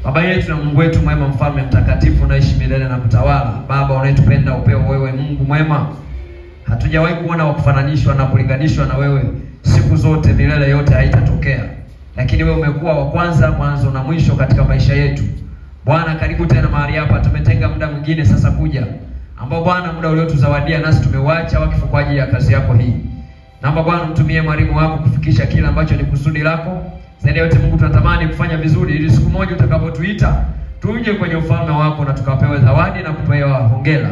Baba yetu na Mungu wetu mwema, mfalme mtakatifu unaishi milele na kutawala. Baba unayetupenda upeo wewe, Mungu mwema. Hatujawahi kuona wa kufananishwa na kulinganishwa na wewe. Siku zote milele yote haitatokea. Lakini wewe umekuwa wa kwanza, mwanzo na mwisho katika maisha yetu. Bwana, karibu tena mahali hapa. Tumetenga muda mwingine sasa kuja, ambao Bwana muda uliotuzawadia nasi tumeuacha wakifu kwa ajili ya kazi yako hii. Naomba Bwana mtumie mwalimu wako kufikisha kila ambacho ni kusudi lako. Zaidi yote Mungu, tunatamani kufanya vizuri ili siku moja utakapotuita tuje kwenye ufalme wako na tukapewe zawadi na kupewa hongera.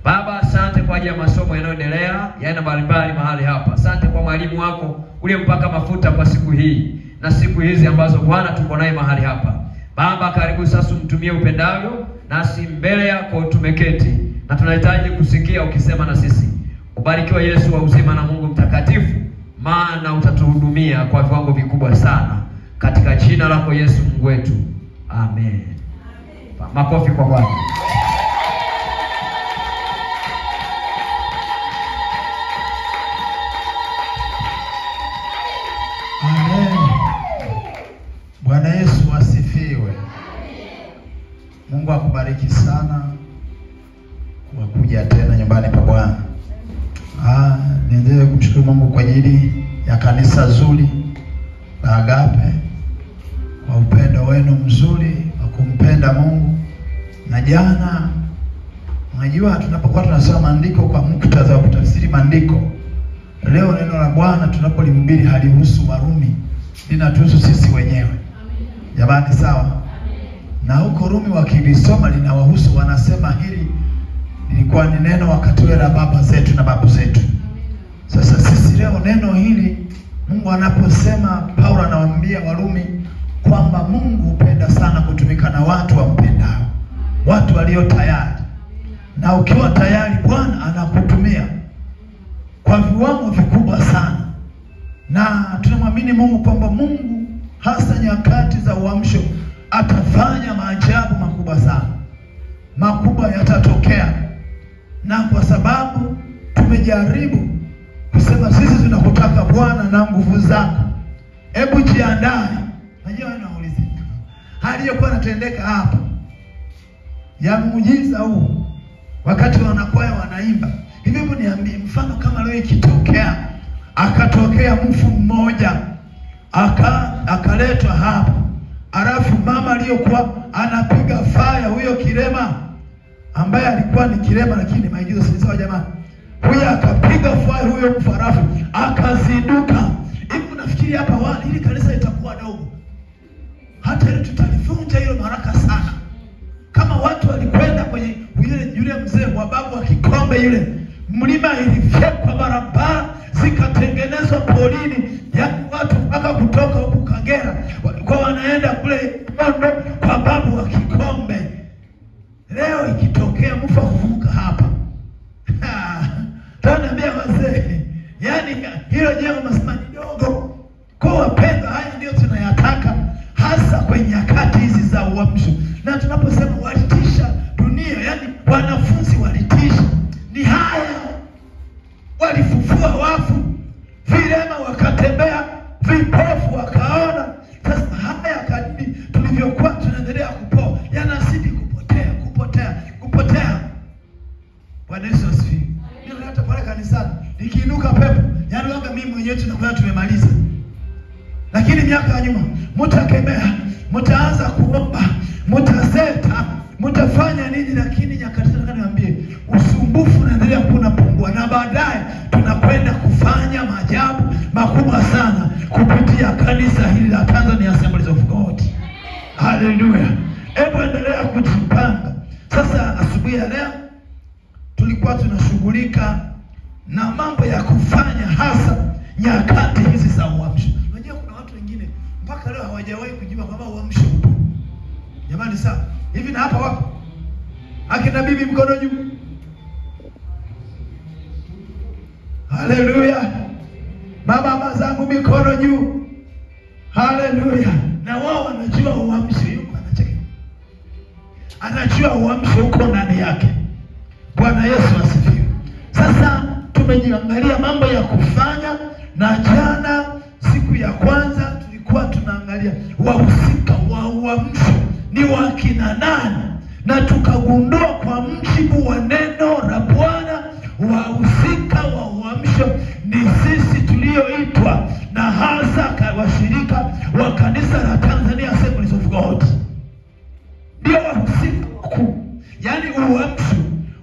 Baba, asante kwa ajili ya masomo yanayoendelea yana mbalimbali mahali hapa. Asante kwa mwalimu wako uliyempaka mafuta kwa siku hii na siku hizi ambazo Bwana tuko naye mahali hapa. Baba, karibu sasa umtumie upendavyo, nasi mbele yako tumeketi na tunahitaji kusikia ukisema na sisi. Ubarikiwa Yesu wa uzima na Mungu mtakatifu, maana utatuhudumia kwa viwango vikubwa sana. Katika jina lako Yesu Mungu wetu. Amen. Makofi kwa Bwana. Amen. Bwana Yesu asifiwe. Mungu akubariki sana kwa kuja tena nyumbani pa Bwana. Niendelee kumshukuru Mungu kwa ajili ya kanisa zuri la Agape, kwa upendo wenu mzuri wa kumpenda Mungu. Na jana, unajua tunapokuwa tunasoma maandiko kwa muktadha wa kutafsiri maandiko, leo neno la Bwana tunapolihubiri halihusu Warumi, linatuhusu sisi wenyewe. Jamani, sawa? Na huko Rumi wakilisoma linawahusu, wanasema hili lilikuwa ni neno wakati ule la baba zetu na babu zetu. Sasa sisi leo neno hili Mungu anaposema, Paulo anawaambia Warumi kwamba Mungu hupenda sana kutumika na watu wampendao, watu walio tayari. Na ukiwa tayari, Bwana anakutumia kwa viwango vikubwa sana. Na tunamwamini Mungu kwamba Mungu hasa nyakati za uamsho atafanya maajabu makubwa sana. Makubwa yatatokea. Na kwa sababu tumejaribu kusema sisi tunakutaka Bwana na nguvu zako, hebu jiandae. Najua wanauliza hali iliyokuwa inatendeka hapa ya muujiza huu, wakati wanakwaya wanaimba hivi, hebu niambie mfano kama leo ikitokea akatokea mfu mmoja akaletwa hapa, alafu mama aliyokuwa anapiga faya, huyo kilema ambaye alikuwa ni kilema lakini maigizo si sawa jamani, huyo akapiga faya huyo mfu, alafu akazinduka. Hivi nafikiri hapa wali ili kanisa itakuwa dogo, hata ile tutalivunja hilo haraka sana. Kama watu walikwenda kwenye yule mzee wa babu wa Kikombe, yule mlima ilifyekwa, barabara zikatengenezwa polini, yaani watu mpaka kutoka huku Kagera walikuwa wanaenda kule Mondo kwa babu wa Kikombe. Leo ikitokea mfa kuvuka hapa, tunaambia wazee, yaani hilo jengo masimani dogo. Kwa wapendwa, haya ndio tunayataka hasa kwenye nyakati hizi za uamsho. Na tunaposema walitisha dunia, yaani wanafunzi walitisha, ni haya. Walifufua wafu, vilema wakatembea, vipofu wakaona. Sasa haya kadri tulivyokuwa tunaendelea kupoa, yanazidi kupotea. Bwana Yesu asifiwe. Ndio hata pale kanisani nikiinuka pepo, yaani waga mimi mwenyewe tunakuwa tumemaliza. Lakini miaka ya nyuma mtakemea, mtaanza kuomba, mtaseta, mtafanya nini, lakini nyakati nataka niwaambie usumbufu unaendelea kunapungua, na baadaye tunakwenda kufanya maajabu makubwa sana kupitia kanisa hili la Tanzania Assemblies of God. Hallelujah. Hebu endelea kujipanga. Sasa asubuhi ya leo tulikuwa tunashughulika na mambo ya kufanya hasa nyakati hizi za uamsho. Unajua kuna watu wengine mpaka leo hawajawahi kujua kwamba uamsho upo. Jamani, sawa? Hivi na hapa wapo akina bibi mkono juu. Haleluya. Mama zangu mikono juu. Haleluya. Na wao wanajua uamsho yuko, anacheka. Anajua uamsho uko ndani yake. Bwana Yesu asifiwe. Sasa tumejiangalia mambo ya kufanya, na jana siku ya kwanza tulikuwa tunaangalia wahusika wa uamsho ni wakina nani, na tukagundua kwa mjibu wa neno la Bwana wahusika wa uamsho ni sisi tulioitwa na hasa washirika wa kanisa la Tanzania Assemblies of God. Ndio wahusika wakuu. Yaani uamsho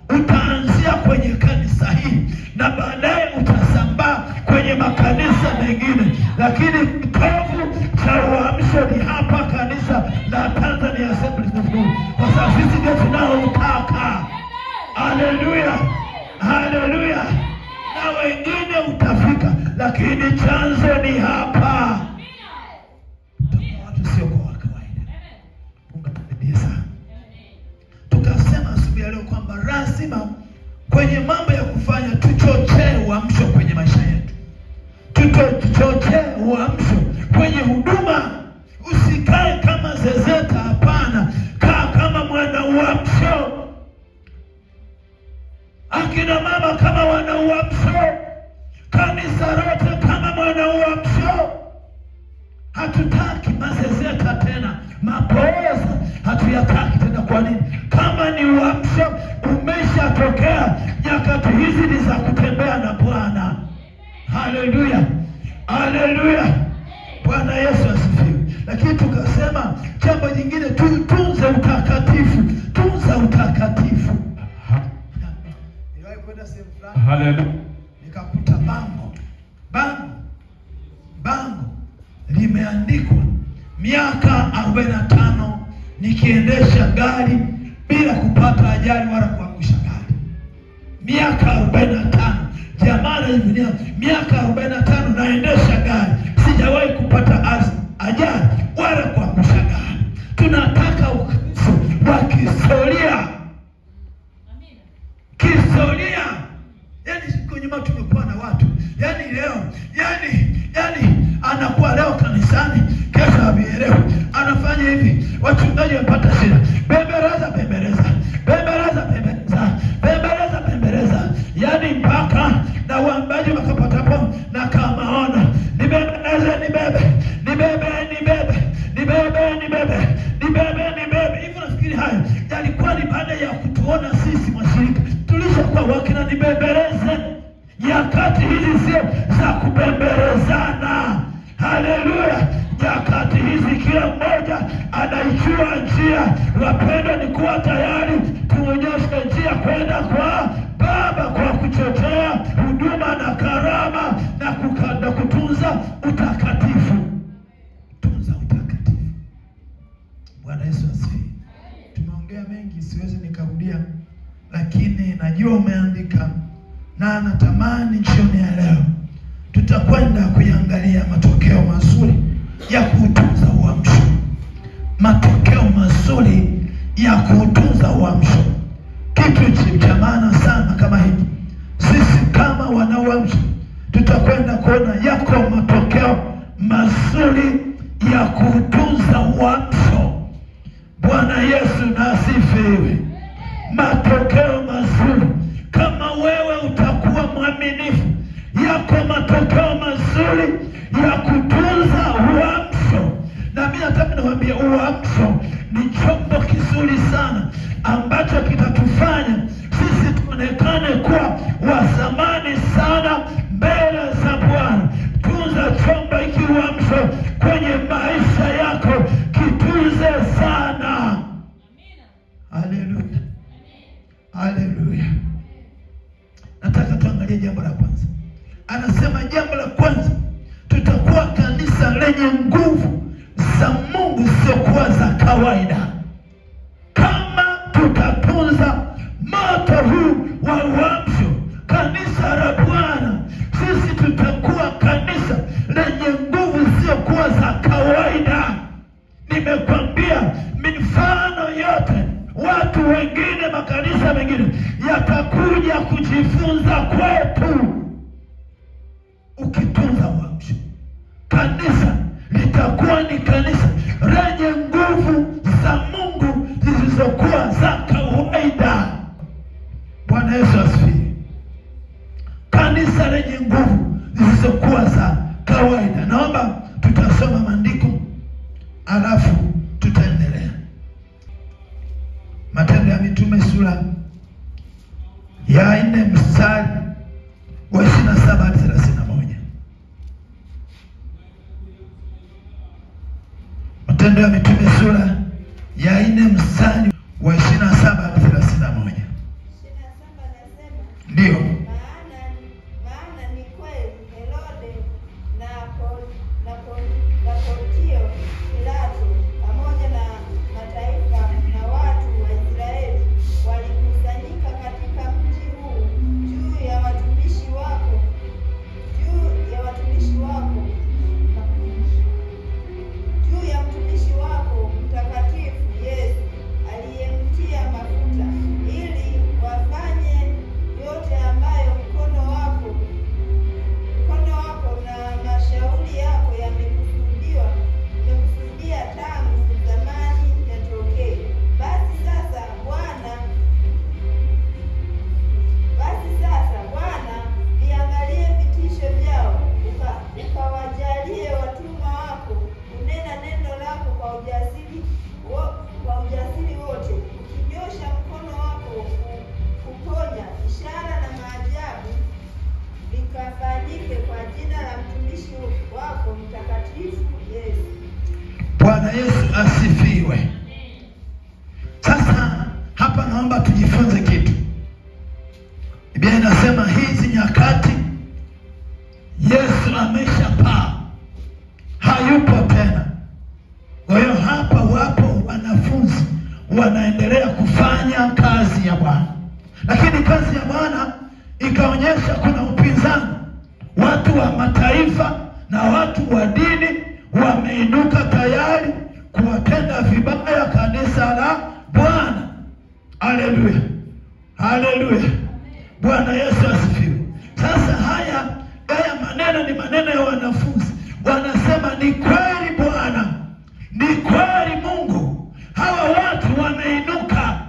utaanzia kwenye kanisa hili na baadaye utasambaa kwenye makanisa mengine, lakini kitovu cha uamsho ni hapa kanisa la Tanzania Assemblies of God, kwa sababu sisi ndio tunaotaka. Haleluya, haleluya. Na wengine utafika, lakini chanzo ni hapa. Watu sio kwa kawaida. Mungu atusaidie sana. Tukasema asubuhi ya leo kwamba lazima kwenye mambo ya kufanya tuchochee uamsho kwenye maisha yetu. Tuchochee uamsho kwenye huduma. Usikae kama zezeta, hapana. Kaa kama mwana uamsho. Akina mama kama wana uamsho. Kanisa lote kama mwana uamsho. Hatutaki mazezeta tena, mapoza hatuyataki tena. Kwa nini? Kama ni uamsho umeshatokea, nyakati hizi ni za kutembea na Bwana. Haleluya, haleluya. Bwana Yesu asifiwe. Lakini tukasema jambo jingine, tutunze utakatifu. Tunza utakatifu. Niliwahi kwenda sehemu fulani. Haleluya. Nikakuta bango limeandikwa miaka 45 nikiendesha gari bila kupata ajali wala kuangusha gari. Miaka 45. Jamani, hivi miaka 45 naendesha gari, sijawahi kupata ajali wala kuangusha gari. Tunataka Ukristo wa kihistoria. Amina. Kihistoria. Yaani siku nyuma tumekuwa na watu, yaani leo, yaani anakuwa leo kanisani, kesho abielewe, anafanya hivi, wachungaji wapata shida. Bembeleza. Yaani mpaka na waambaji wakapatapo na kama maono. Nibebe. Hivyo nafikiri hayo yalikuwa ni baada ya kutuona sisi mashirika tulishakuwa wakina nibembeleze. Nyakati hizi sio za kubembelezana. Haleluya. Nyakati hizi kila mmoja anaijua njia. Wapendwa, ni kuwa tayari tuonyeshe njia kwenda kwa Baba kwa kuchochea huduma na karama na kutunza utakatifu. Tunza utakatifu. Bwana Yesu asifiwe. Tumeongea mengi, siwezi nikarudia, lakini najua umeandika, na natamani jioni ya leo tutakwenda kuangalia matokeo mazuri ya kutunza uamsho. Matokeo mazuri ya kutunza uamsho. Kitu cha maana sana kama hiki. Sisi kama wana uamsho tutakwenda kuona yako matokeo mazuri ya kutunza uamsho. Bwana Yesu na asifiwe. Matokeo mazuri. Kama wewe utakuwa mwaminifu, yako matokeo mazuri ya kutunza uamsho. Na mimi nataka niwaambie, uamsho ni chombo kizuri sana ambacho kitatufanya sisi tuonekane kuwa wa zamani sana mbele za Bwana. Tunza chombo hiki uamsho kwenye maisha yako, kitunze sana. Amina. Haleluya. Haleluya. Nataka tuangalie jambo la kwanza. Anasema jambo la kwanza, tutakuwa kanisa lenye nguvu za Mungu, sio kuwa za kawaida. Kama tutatunza moto huu wa uamsho, kanisa la Bwana, sisi tutakuwa kanisa lenye nguvu, sio kuwa za kawaida. Nimekwambia mifano yote, watu wengine, makanisa mengine yatakuja kujifunza kwetu. Ukitunza uamsho, kanisa litakuwa ni kanisa lenye nguvu za Mungu zisizokuwa za kawaida. Bwana Yesu asifiwe. Kanisa lenye nguvu zisizokuwa za kawaida. Naomba tutasoma maandiko alafu tutaendelea. Matendo ya Mitume sura ya 4 mstari wa 27 hadi 31. Ndio. Maana ni kweli Herode na Pontio Pilato pamoja na mataifa na watu wa Israeli walikusanyika katika mji huu juu ya watumishi wako mtumishi wako mtakatifu Yesu aliyemtia mafuta, ili wafanye yote ambayo mkono wako na mashauri yako yamekusudia tangu zamani yatokee. Basi sasa Bwana, viangalie vitisho vyao, ukawajalie watumwa wako kunena neno lako kwa ujasiri wote, ukinyosha mkono wako kuponya. Ishara na maajabu vikafanyike kwa jina la mtumishi wako mtakatifu Yesu. Bwana Yesu asifiwe. Sasa hapa naomba tujifunze kitu. Biblia inasema hizi nyakati Yesu ameshapaa, hayupo tena. Kwa hiyo hapa wapo wanafunzi wanaendelea kufanya kazi ya Bwana, lakini kazi ya Bwana ikaonyesha kuna upinzani. Watu wa mataifa na watu wa dini wameinuka tayari kuwatenda vibaya kanisa la Bwana. Haleluya, haleluya. Bwana Yesu asifiwe. Sasa haya maneno ni maneno ya wanafunzi. Wanasema ni kweli Bwana, ni kweli Mungu. Hawa watu wameinuka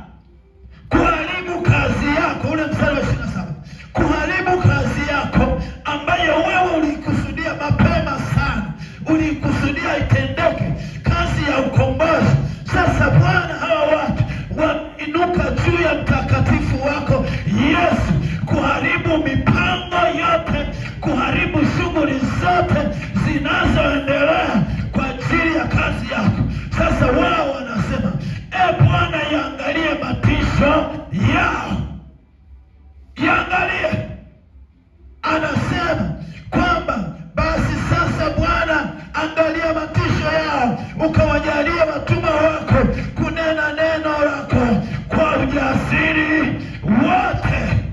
kuharibu kazi yako. Ule mstari wa 27, kuharibu kazi yako ambayo wewe ulikusudia mapema sana, ulikusudia itendeke, kazi ya ukombozi. Sasa Bwana, hawa watu wameinuka juu ya mtakatifu wako Yesu kuharibu mipango yote, kuharibu shughuli zote zinazoendelea kwa ajili ya kazi yako. Sasa wao wanasema, Bwana, yaangalie matisho yao, yaangalie. Anasema kwamba basi sasa Bwana, angalia matisho yao, ukawajalie watumwa wako kunena neno lako kwa ujasiri wote.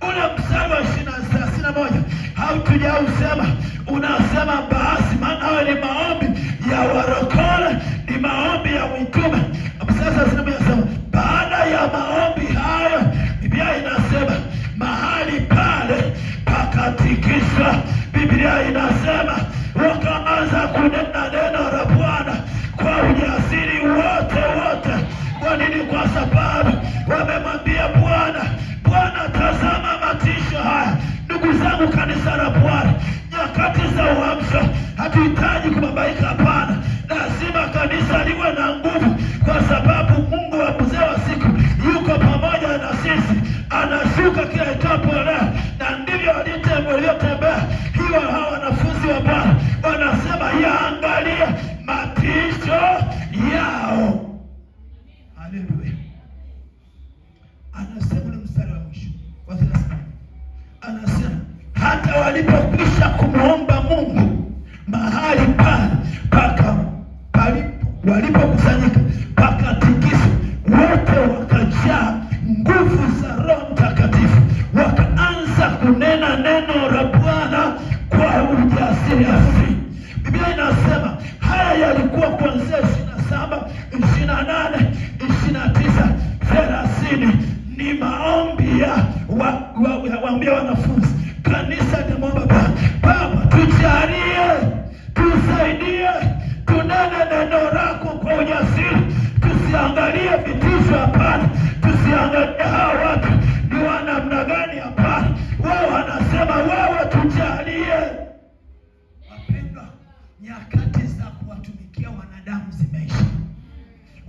Ule mstari wa 31 hautujausema, unasema basi, maana hayo ni maombi ya warokole, ni maombi ya mitume. Sasa inasema baada ya maombi hayo, Biblia inasema mahali pale pakatikiswa. Biblia inasema wakaanza kunena neno la Bwana kwa ujasiri wote. Kwa nini? Kwa sababu wamemwambia Bwana, tazama matisho haya. Ndugu zangu, kanisa la Bwana, nyakati za uamsho hatuhitaji kubabaika, hapana. Lazima kanisa liwe na nguvu, kwa sababu Mungu wa mzee wa siku yuko pamoja na sisi, anashuka kila itapo leo, na ndivyo walivyotembea. Hiyo hawa wanafunzi wa Bwana wanasema yaangalie matisho yao. Haleluya. Anasema ule mstari wa mwisho wa 30, anasema hata walipokwisha kumwomba Mungu mahali pale walipokusanyika pakatikiswa, wote wakajaa nguvu za Roho Mtakatifu, wakaanza kunena neno la Bwana kwa ujasiri. Biblia inasema haya yalikuwa kuanzia 27, 28, 29, 30. Ni maombi ya waambia wanafunzi. Kanisa linamwomba Baba, tujalie, tusaidie, tunene neno lako kwa ujasiri. Tusiangalie vitisho, hapana. Tusiangalie hawa watu ni wa namna gani, hapana. Wao wanasema wewe tujalie. Wapendwa, nyakati za kuwatumikia wanadamu zimeisha.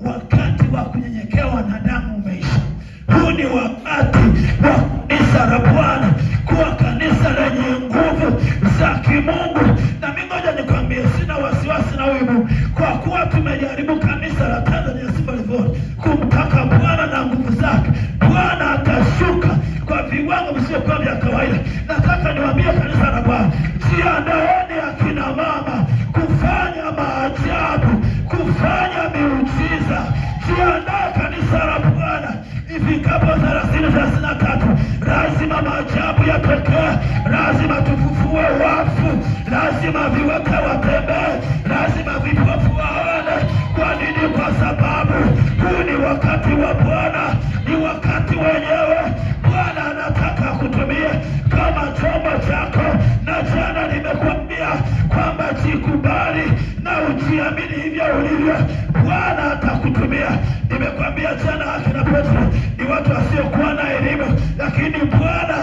Wakati wa kunyenyekea wanadamu umeisha. Huu ni wakati wa kanisa la Bwana kuwa kanisa lenye nguvu za kimungu. Na mimi ngoja nikwambie, sina wasiwasi na wewe, kwa kuwa aliharibu kanisa la Tanzania Simba Revolt, kumtaka Bwana na nguvu zake, Bwana atashuka kwa viwango visivyokuwa vya kawaida. Nataka niwaambie kanisa la Bwana, jiandaeni akina mama kufanya maajabu, kufanya miujiza. Jiandae kanisa la Bwana, ifikapo 30-33 lazima maajabu yatokee, lazima tufufue wafu, lazima viwete watembee, lazima vipofu waone. Kwa nini? Kwa sababu huu ni wakati wa Bwana, ni wakati wenyewe. Bwana anataka kutumia kama chombo chako, na jana nimekuambia kwamba jikubali na ujiamini hivyo ulivyo, Bwana atakutumia. Nimekuambia jana akina Petro ni watu wasiokuwa na elimu, lakini Bwana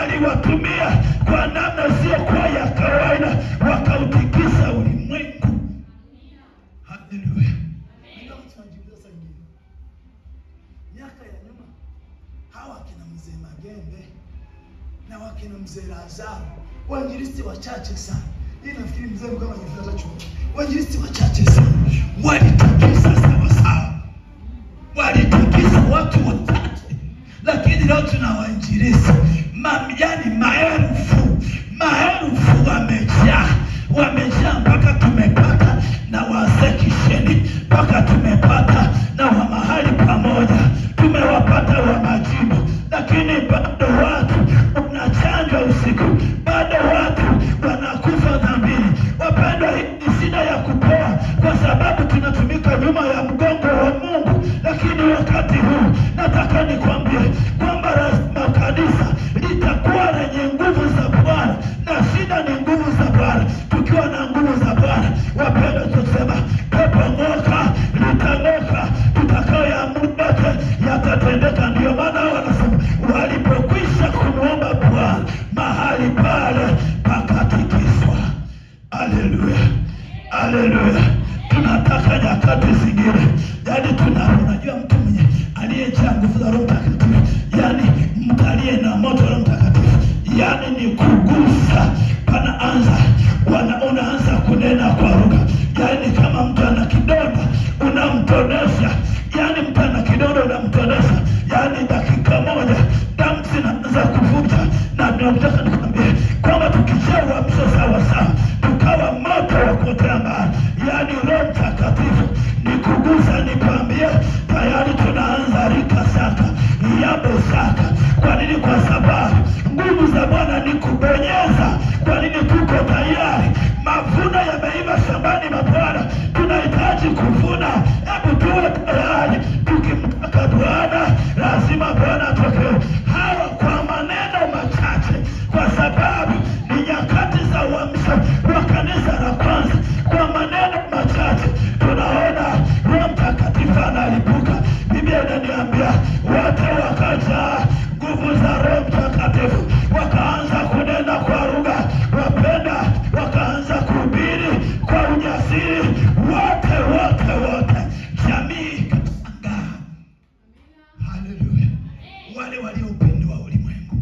aliwatumia kwa namna isiyokuwa ya kawaida, wakautikisa ulimwengu. Haleluya. Ndio tunajiuliza sasa hivi. Miaka ya nyuma hawa kina mzee Magembe na wakina mzee Lazaro, wainjilisti wachache sana. Hii nafikiri mzee kama jifunza chuo. Wainjilisti wachache sana. Walitikisa sawa sawa. Walitikisa watu wachache. Lakini leo tuna wainjilisti mamilioni, maelfu wamejaa mpaka tumepata na wasekisheni, mpaka tumepata na wa mahali pamoja, tumewapata wa majibu. Lakini bado watu unachanjwa usiku, bado watu wanakufa dhambini. Wapendwa, hii ni shida ya kupoa, kwa sababu tunatumika nyuma ya mgongo wa Mungu. Lakini wakati huu nataka nikwambie kwamba lazima kanisa litakuwa lenye nguvu za Bwana, na shida ni nguvu za Bwana. Tukiwa na nguvu za Bwana, wapendwa, tusema pepo ngoka litang'oka, tutakayoamuru yatatendeka. Ndio maana wanasema walipokwisha kumwomba Bwana, mahali pale pakatikiswa. Haleluya, haleluya. Tunataka nyakati zingine, yaani unajua mtu mwenye aliyejaa nguvu za Roho Mtakatifu, yaani mtu aliye na moto wa Roho Mtakatifu, yaani ni kugusa, unaanza kunena kwa lugha. Yaani kama mtu ana kidonda unamtonesha, yaani mtu ana kidonda unamtonesha, yaani dakika moja damu zinaanza kuvuja. Na nataka nikwambie kwamba tukijawa mso sawa sawa, tukawa moto wa kuotea mbali, yaani Roho Mtakatifu ni kugusa. Nikwambie tayari tunaanza rika saka yabo saka. Kwa nini? Kwa sababu nguvu za Bwana ni kubonyeza. Kwa nini? Tuko tayari, mavuno yameiva shambani mwa Bwana, tunahitaji kuvuna. Hebu tuwe tayari, tukimtaka Bwana lazima Bwana atokee. Hawa kwa maneno machache, kwa sababu ni nyakati za uamsho wa kanisa la kwanza. Kwa maneno machache tunaona Roho Mtakatifu analipuka. Biblia inaniambia wote wakajaa nguvu za Roho Mtakatifu, wakaanza kunena kwa lugha, wapenda wakaanza kuhubiri kwa ujasiri, wote jamii ikashangaa. Haleluya. Wale waliopendwa ulimwengu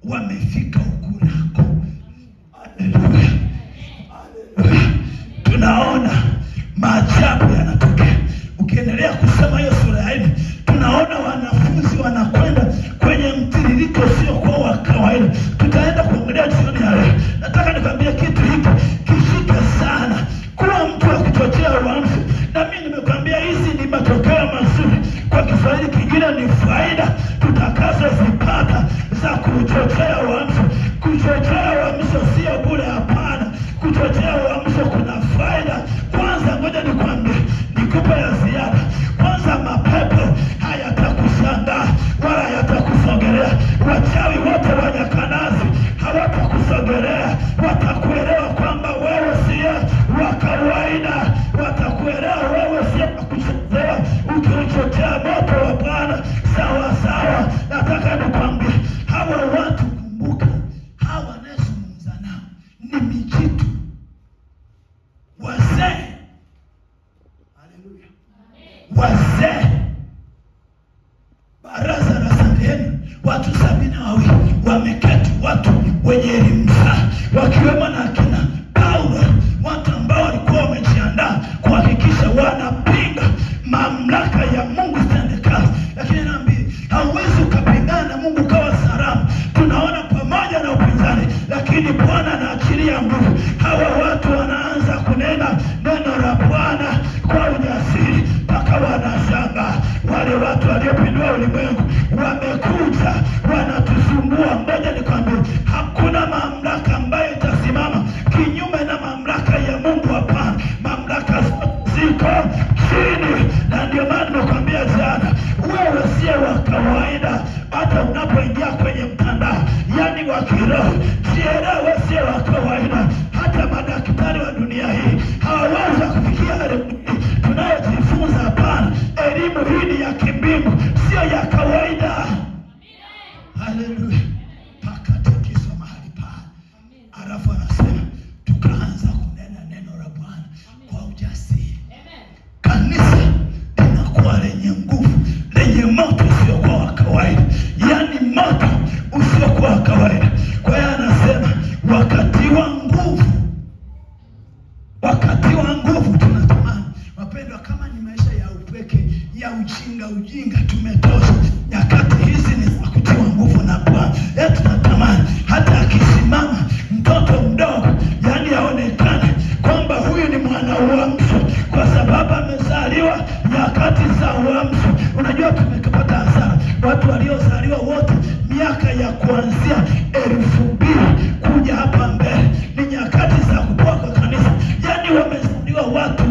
wamefika huku nako. Haleluya, haleluya. Tunaona maajabu yanatokea. Ukiendelea kusoma hiyo sura ya 4, tunaona wanafunzi wanakwenda kwenye mtiririko sio kwa wa kawaida. Tutaenda kuangalia jioni ya leo. Nataka nikwambie kitu hiki kishike sana, kuwa mtu wa kuchochea uamsho. Na mimi nimekwambia hizi ni matokeo mazuri, kwa Kiswahili kingine ni faida tutakazozipata za kuchochea uamsho. Kuchochea uamsho sio bure, hapana. Kuchochea uamsho kuna faida. Kwanza ngoja nikwambie, nikupe ya ziada. Kwanza, mapepo hayatakushangaa wala hayatakusogelea. Wachawi wote wanyakanazi hawatakusogelea. Watakuelewa kwamba wewe sio wa kawaida. Watakuelewa wewe sio wa kuchezea, ukiuchochea moto wa Bwana sawa sawa. Nataka nikwambie hawa watu, kumbuka, hawa nazungumza nao ni mijitu, wazee. Haleluya. Wazee, baraza la Sanhedrin, watu 72 wameketi, watu wenye elimu sana, wakiwemo na kina Paulo, watu ambao walikuwa wamejiandaa kuhakikisha wana lakini Bwana anaachilia nguvu. Hawa watu wanaanza kunena neno la Bwana kwa ujasiri mpaka wanashangaa. Wale watu waliopindua ulimwengu wamekuja wanatusumbua. Ngoja nikwambie, hakuna mamlaka ambayo itasimama kinyume na mamlaka ya Mungu. Hapana, mamlaka ziko chini. Na ndio maana nimekwambia jana, wewe sio wa kawaida. Hata unapoingia kwenye mtandao, yani wa kiroho, wewe sio wa kawaida. Hata madaktari wa dunia hii hawawezi kufikia elimu tunayojifunza. Hapana, elimu hii ya kimbingu, sio ya kawaida. Haleluya. Paka tikiswa mahali pale. Alafu anasema tukaanza kunena neno la Bwana kwa ujasiri. Kanisa linakuwa lenye nguvu, lenye moto usiokuwa wa kawaida. Yani moto usiokuwa wa kawaida. Kwa hiyo anasema wakati wa nguvu. Wakati wa nguvu tunatamani. Wapendwa, kama ni maisha ya upweke, ya ujinga tumetosha. Nyakati hizi ni za kutiwa nguvu na Bwana. Tunatamani hata akisimama mtoto mdogo, yani aonekane kwamba huyu ni mwana uamsho, kwa sababu amezaliwa nyakati za uamsho. Unajua tumekapata hasara watu waliozaliwa wote miaka ya kuanzia 2000 kuja hapa mbele, ni nyakati za kukua kwa kanisa. Yani wamezaliwa watu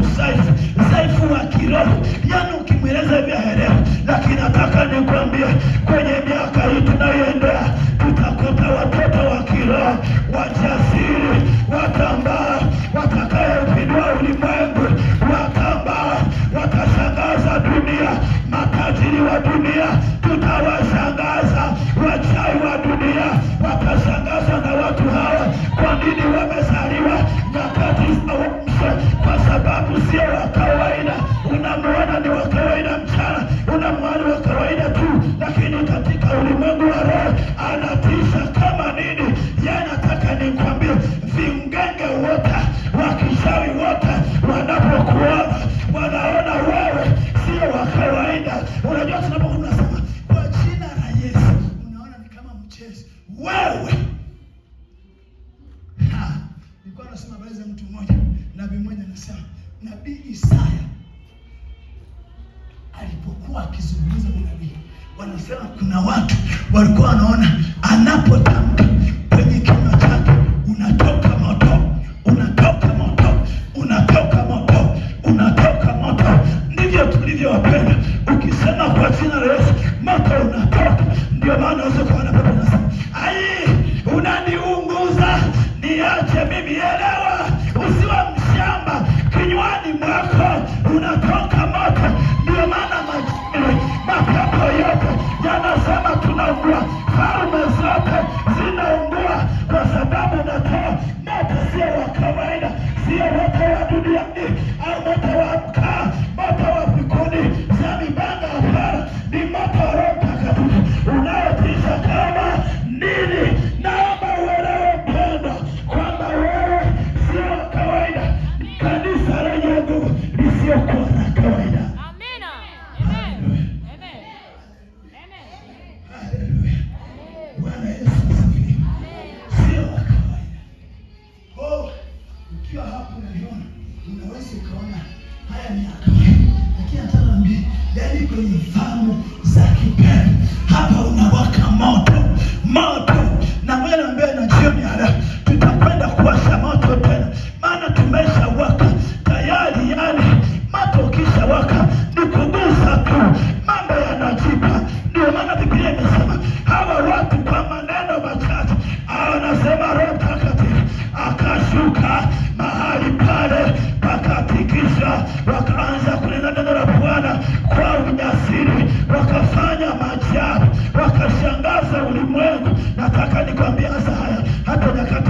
dhaifu wa kiroho, yani ukimweleza hivi haelewi. Lakini nataka nikwambie, kwenye miaka hii tunayoendea, tutakuta watoto wa kiroho wajasiri, watambaa, watakayepindua ulimwengu, watambaa, watashangaza dunia. Matajiri wa dunia tutawashangaza, wachawi wa dunia watashangazwa na watu hawa. Kwa nini? Wamezaliwa nyakati za uamsho, kwa sababu sio wa kawaida. Unamuona ni wa kawaida mchana, unamuona wa kawaida tu, lakini katika ulimwengu wa roho anatisha kama nini. Yeye nataka nikwambie, vingenge wote, wakishawi wote, wanapokuona wanaona wewe sio wa kawaida. Unajua tunapokuwa tunasema kwa jina la Yesu, unaona ni kama mchezo. Wewe nilikuwa nasema habari za mtu mmoja, nabii mmoja anasema, nabii Isaya alipokuwa akizungumza na nabii, wanasema kuna watu walikuwa wanaona anapotamka kwenye kinywa chake unatoka moto, unatoka moto, unatoka moto, unatoka moto. Ndivyo tulivyowapenda. Ukisema kwa jina la Yesu, moto unatoka. Ndio maana uso kwa pepo nasema, unaniunguza, niache mimi. Elewa, usiwe mshamba. Kinywani mwako unatoka moto. Ndio maana mapepo yote yanasema tunaungua. Falme zote zinaungua kwa sababu unatoa moto. Sio wa kawaida, sio moto wa dunia au moto wa mkaa, moto wa mbinguni za mibanga. Hapana, ni moto wa Roho Mtakatifu unaotisha kama nini. Naomba uelewe mpendwa, kwamba wewe sio wa kawaida. Kanisa lenye nguvu lisiokuwa na kawaida. Amina. Haleluya. Amen. Amen. Haleluya. Bwana Yesu asifiwe. Sio wa kawaida. Ukiwa hapo unaliona, unaweza ukaona haya ni ya kawaida. Lakini nataka niambie, yani kwenye falme za kipepo hapa unawaka moto. Na wewe niambie, na jioni ya leo tutakwenda kuwasha moto tena, maana tumesha waka tayari. Yani moto kisha waka ni kugusa tu, mambo yanajipa. Ndio maana Biblia imesema hawa watu kwa maneno machache, anasema Roho Mtakatifu akashuka mahali pale, pakatikisha, wakaanza kunena neno la Bwana kwa ujasiri, wakafanya maajabu, wakashangaza ulimwengu. Nataka nikwambie hasa haya hata nyakati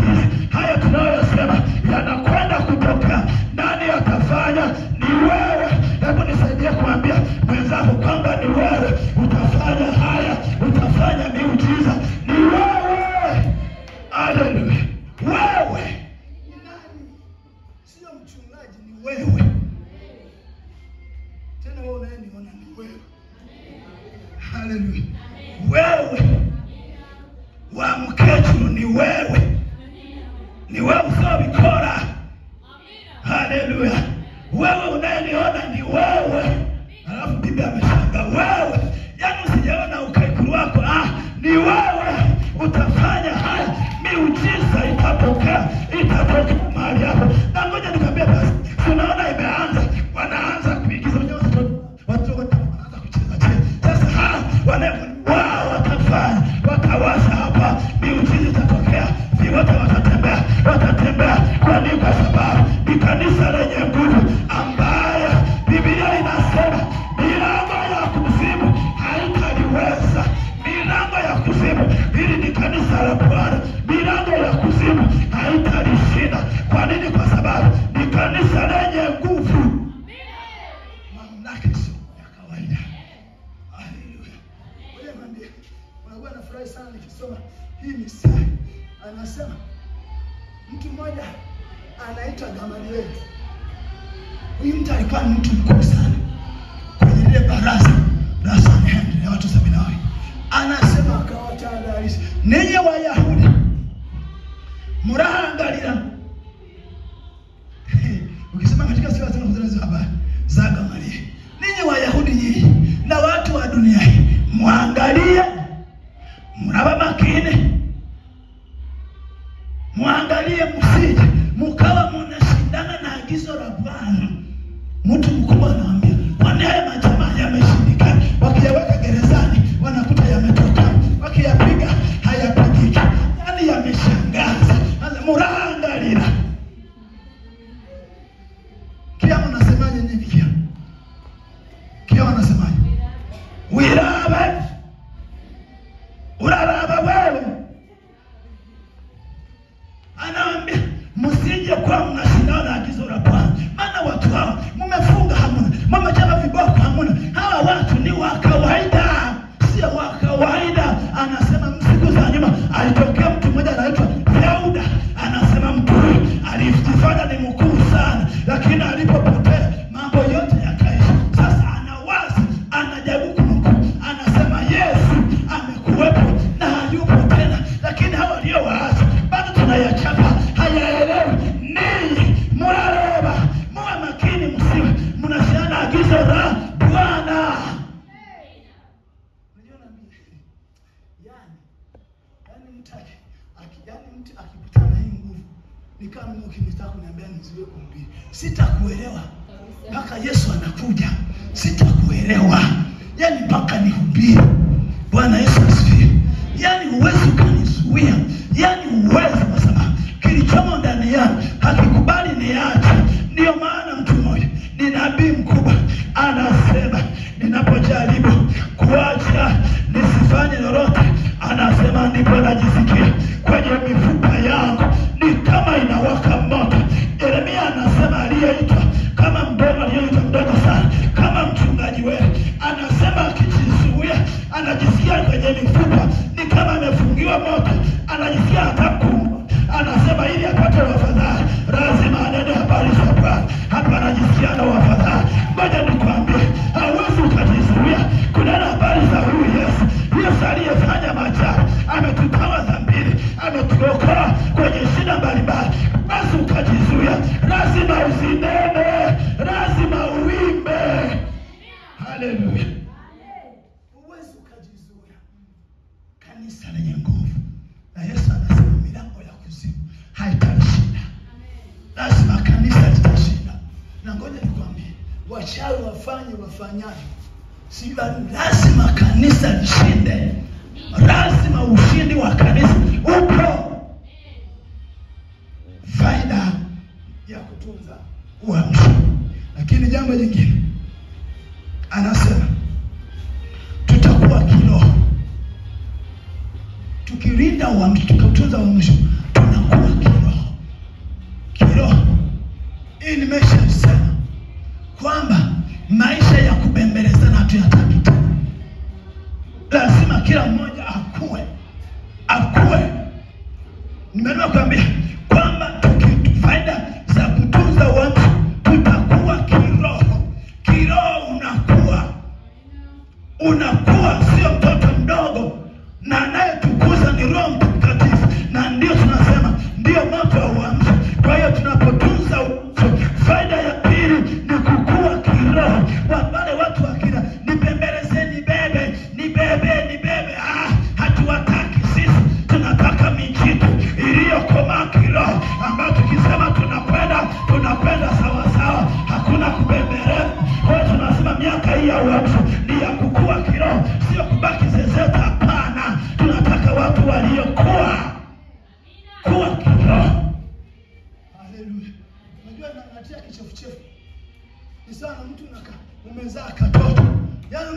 watoke mahali hapo. Na ngoja nikwambie basi, tunaona imeanza, wanaanza kuigiza watoto wanaanza kucheza cheza. Sasa wao watafanya, watawasha hapa, miujiza itatokea, viwete watatembea. Kwa nini? Kwa sababu ni kanisa lenye nguvu ambaye Biblia inasema milango ya kuzimu haitaliweza. Milango ya kuzimu, hili ni kanisa la Bwana, milango ya kuzimu haitalishinda. Kwa nini? Kwa sababu ni kanisa lenye nguvu. Mamlaka sio ya kawaida. Haleluya. Wewe mwambie, unakuwa nafurahi sana nikisoma hii mistari. Anasema mtu mmoja anaitwa Gamalieli. Huyu mtu alikuwa ni mtu mkubwa sana kwenye ile baraza la Sanhedrin ya watu 70. Anasema akawatahadharisha, ninyi Wayahudi muraangalia. Ukisema katika sura ya 5 za habari za Gamalieli, ninyi Wayahudi nyinyi na watu wa dunia hii muangalie, mraba makini, muangalie msije mkawa mnashindana na agizo la Bwana. Mtu mkubwa anawaambia, kwani haya majamaa yameshindikana, wakiyaweka gerezani wanakuta yametoka, wakiyapiga hayapigiki. Yaani yameshangaza. Muraangalia. Kia wanasemaje nini kia? Kia wanasemaje? Wirabe. Uraraba wewe. Anaambia msije kwa mnashindana na agizo la Bwana. Maana watu hawa mmefunga hamuna, mmechapa viboko hamuna. Hawa watu ni wa kawaida, sio wa kawaida. Anasema siku za nyuma alitokea mtu mmoja anaitwa Yeuda. Anasema mtu huyu alijifanya ni mkuu sana, lakini alipopotea mambo yote yakaisha. Sasa anawaza, anajaribu kumkuu. Anasema Yesu amekuwepo na hayupo tena, lakini hawa ndio waacha bado tunayachapa, hayaelewi. Ninyi murareba, muwe makini, msiwe mnashindana agizo la Bwana. Unajua mimi yani mtu akikutana na hii nguvu ni kama mimi ukinitaka kuniambia niziwe kuhubiri, sitakuelewa mpaka Yesu anakuja. Sitakuelewa yani mpaka nihubiri. Bwana Yesu asifiwe. Yani uwezo ukanizuia, yani uwezo, kwa sababu kilichomo ndani yangu hakikubali niache. Ndio maana mtu mmoja ni nabii mkubwa anasema, ninapojaribu kuacha nisifanye lolote, anasema ndipo najisikia kwenye mifupa yangu ni kama inawaka moto. Yeremia anasema aliyeitwa kama mdogo, aliyeitwa mdogo sana kama mchungaji wewe, anasema akijizuia anajisikia kwenye mifupa ni kama amefungiwa moto, anajisikia atakumbwa. Anasema ili apate wafadhali lazima anene habari za Bwana. Hapa anajisikia na wafadhali. Ngoja nikwambie, hauwezi ukajizuia kunena habari za huyu Yesu. Yesu aliyefanya maajabu, ametutoa dhambini, ametuokoa kwenye shida mbalimbali. Basi ukajizuia, lazima usinene, lazima uimbe. Haleluya. Uwezi ukajizuia. Kanisa lenye nguvu. Na Yesu anasema milango ya kuzimu haitalishinda. Lazima kanisa litashinda. Na ngoja nikwambie, wachawi wafanye wafanyavyo, si lazima kanisa lishinde. Lazima ushindi wa kanisa upo. Faida ya kutunza uamsho. Lakini jambo jingine anasema tutakuwa kiroho. Tukilinda uamsho, tukatunza uamsho, tunakuwa kiroho. Kiroho. Hii nimeshasema kwamba maisha ya kubembelezana hatuyataki tena. Lazima kila mmoja akue. Nimeona kwambia kwamba faida za kutunza uamsho, tutakuwa kiroho. Kiroho unakuwa sio mtoto mdogo, na anayetukuza ni Roho Mtakatifu. Na ndio tunasema sana mtu umezaa katoto. Yaani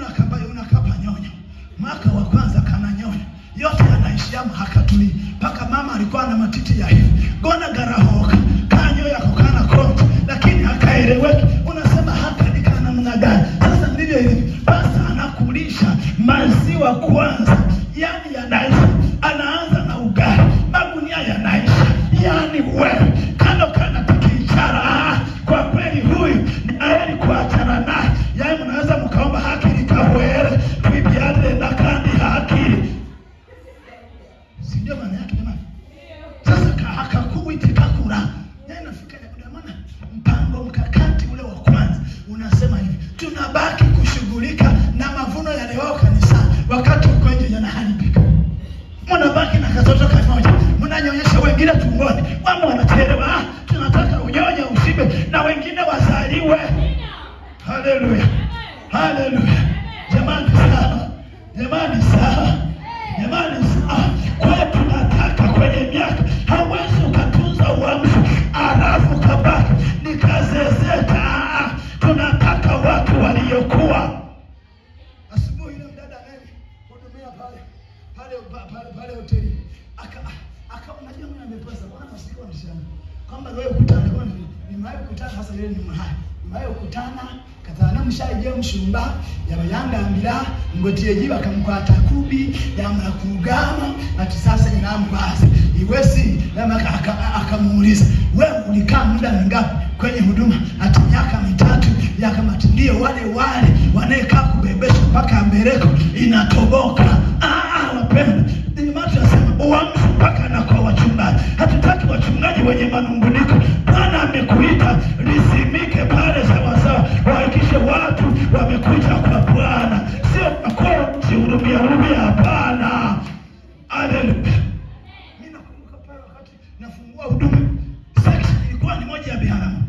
unakapa nyonya. Mwaka wa kwanza kana nyonya. Yote yanaishia hakatuli. Paka mama alikuwa na matiti ya hivi. Gona garahoka. Kanyo yako kana konti. Lakini hakaeleweki. Unasema haka ni kana namna gani? Sasa ndivyo hivi. Basi anakulisha maziwa kwanza. Yaani yanaisha. Anaanza na ugali. Magunia yanaisha. Yaani wewe kando kana tikichara. Kwa kweli huyu ni ayeli kuachana naye. Yaani mnaweza mkaomba haki nikawele. Tuibiane na kandi haki. Si ndio maana yake jamani? Sasa hakakuitika kula. Yaani nafika ya kudamana mpango mkakati ule wa kwanza. Unasema hivi. Tunabaki kushughulika na mavuno ya leo kanisani. Wakati uko nje yanaharibika. Mnabaki na katoto kamoja. Mnanyonyesha wengine tumboni. Wao wanachelewa. Tunataka unyonye ushibe na wengine wazaliwe. Haleluya. Haleluya. Jamani sawa. Jamani sawa. Jamani sawa. Kwa tunataka kwenye miaka hauwezi ukatunza uamsho alafu kabaki nikazezeta. Tunataka watu waliokuwa asubuhi ile mdada nani hudumia pale hoteli unajua mimi nimepesa bwana masiku mshana kwamba wewe ukutana kwa ni mayo kutana hasa yeye ni mahali mayo kutana katana mshaije mshumba yabayanga ambira ngotie jiba kamkwata kubi yamara kugama ati sasa ninambaza iwesi lama akamuuliza wewe ulikaa muda mingapi kwenye huduma? Ati miaka 3. Yakamati ndio wale wanaekaa kubebesha mpaka mbeleko inatoboka. Wapenda ni matu nasema uamsho mpaka na kwa wachungaji. Hatutaki wachungaji wenye manunguniko. Bwana amekuita lisimike pale sawasawa. Wahakikishe watu wamekuja kwa Bwana. Sio kwa hurumia hapana. Haleluya. Mimi nakumbuka pale wakati nafungua huduma. Section ilikuwa ni moja ya biharamu.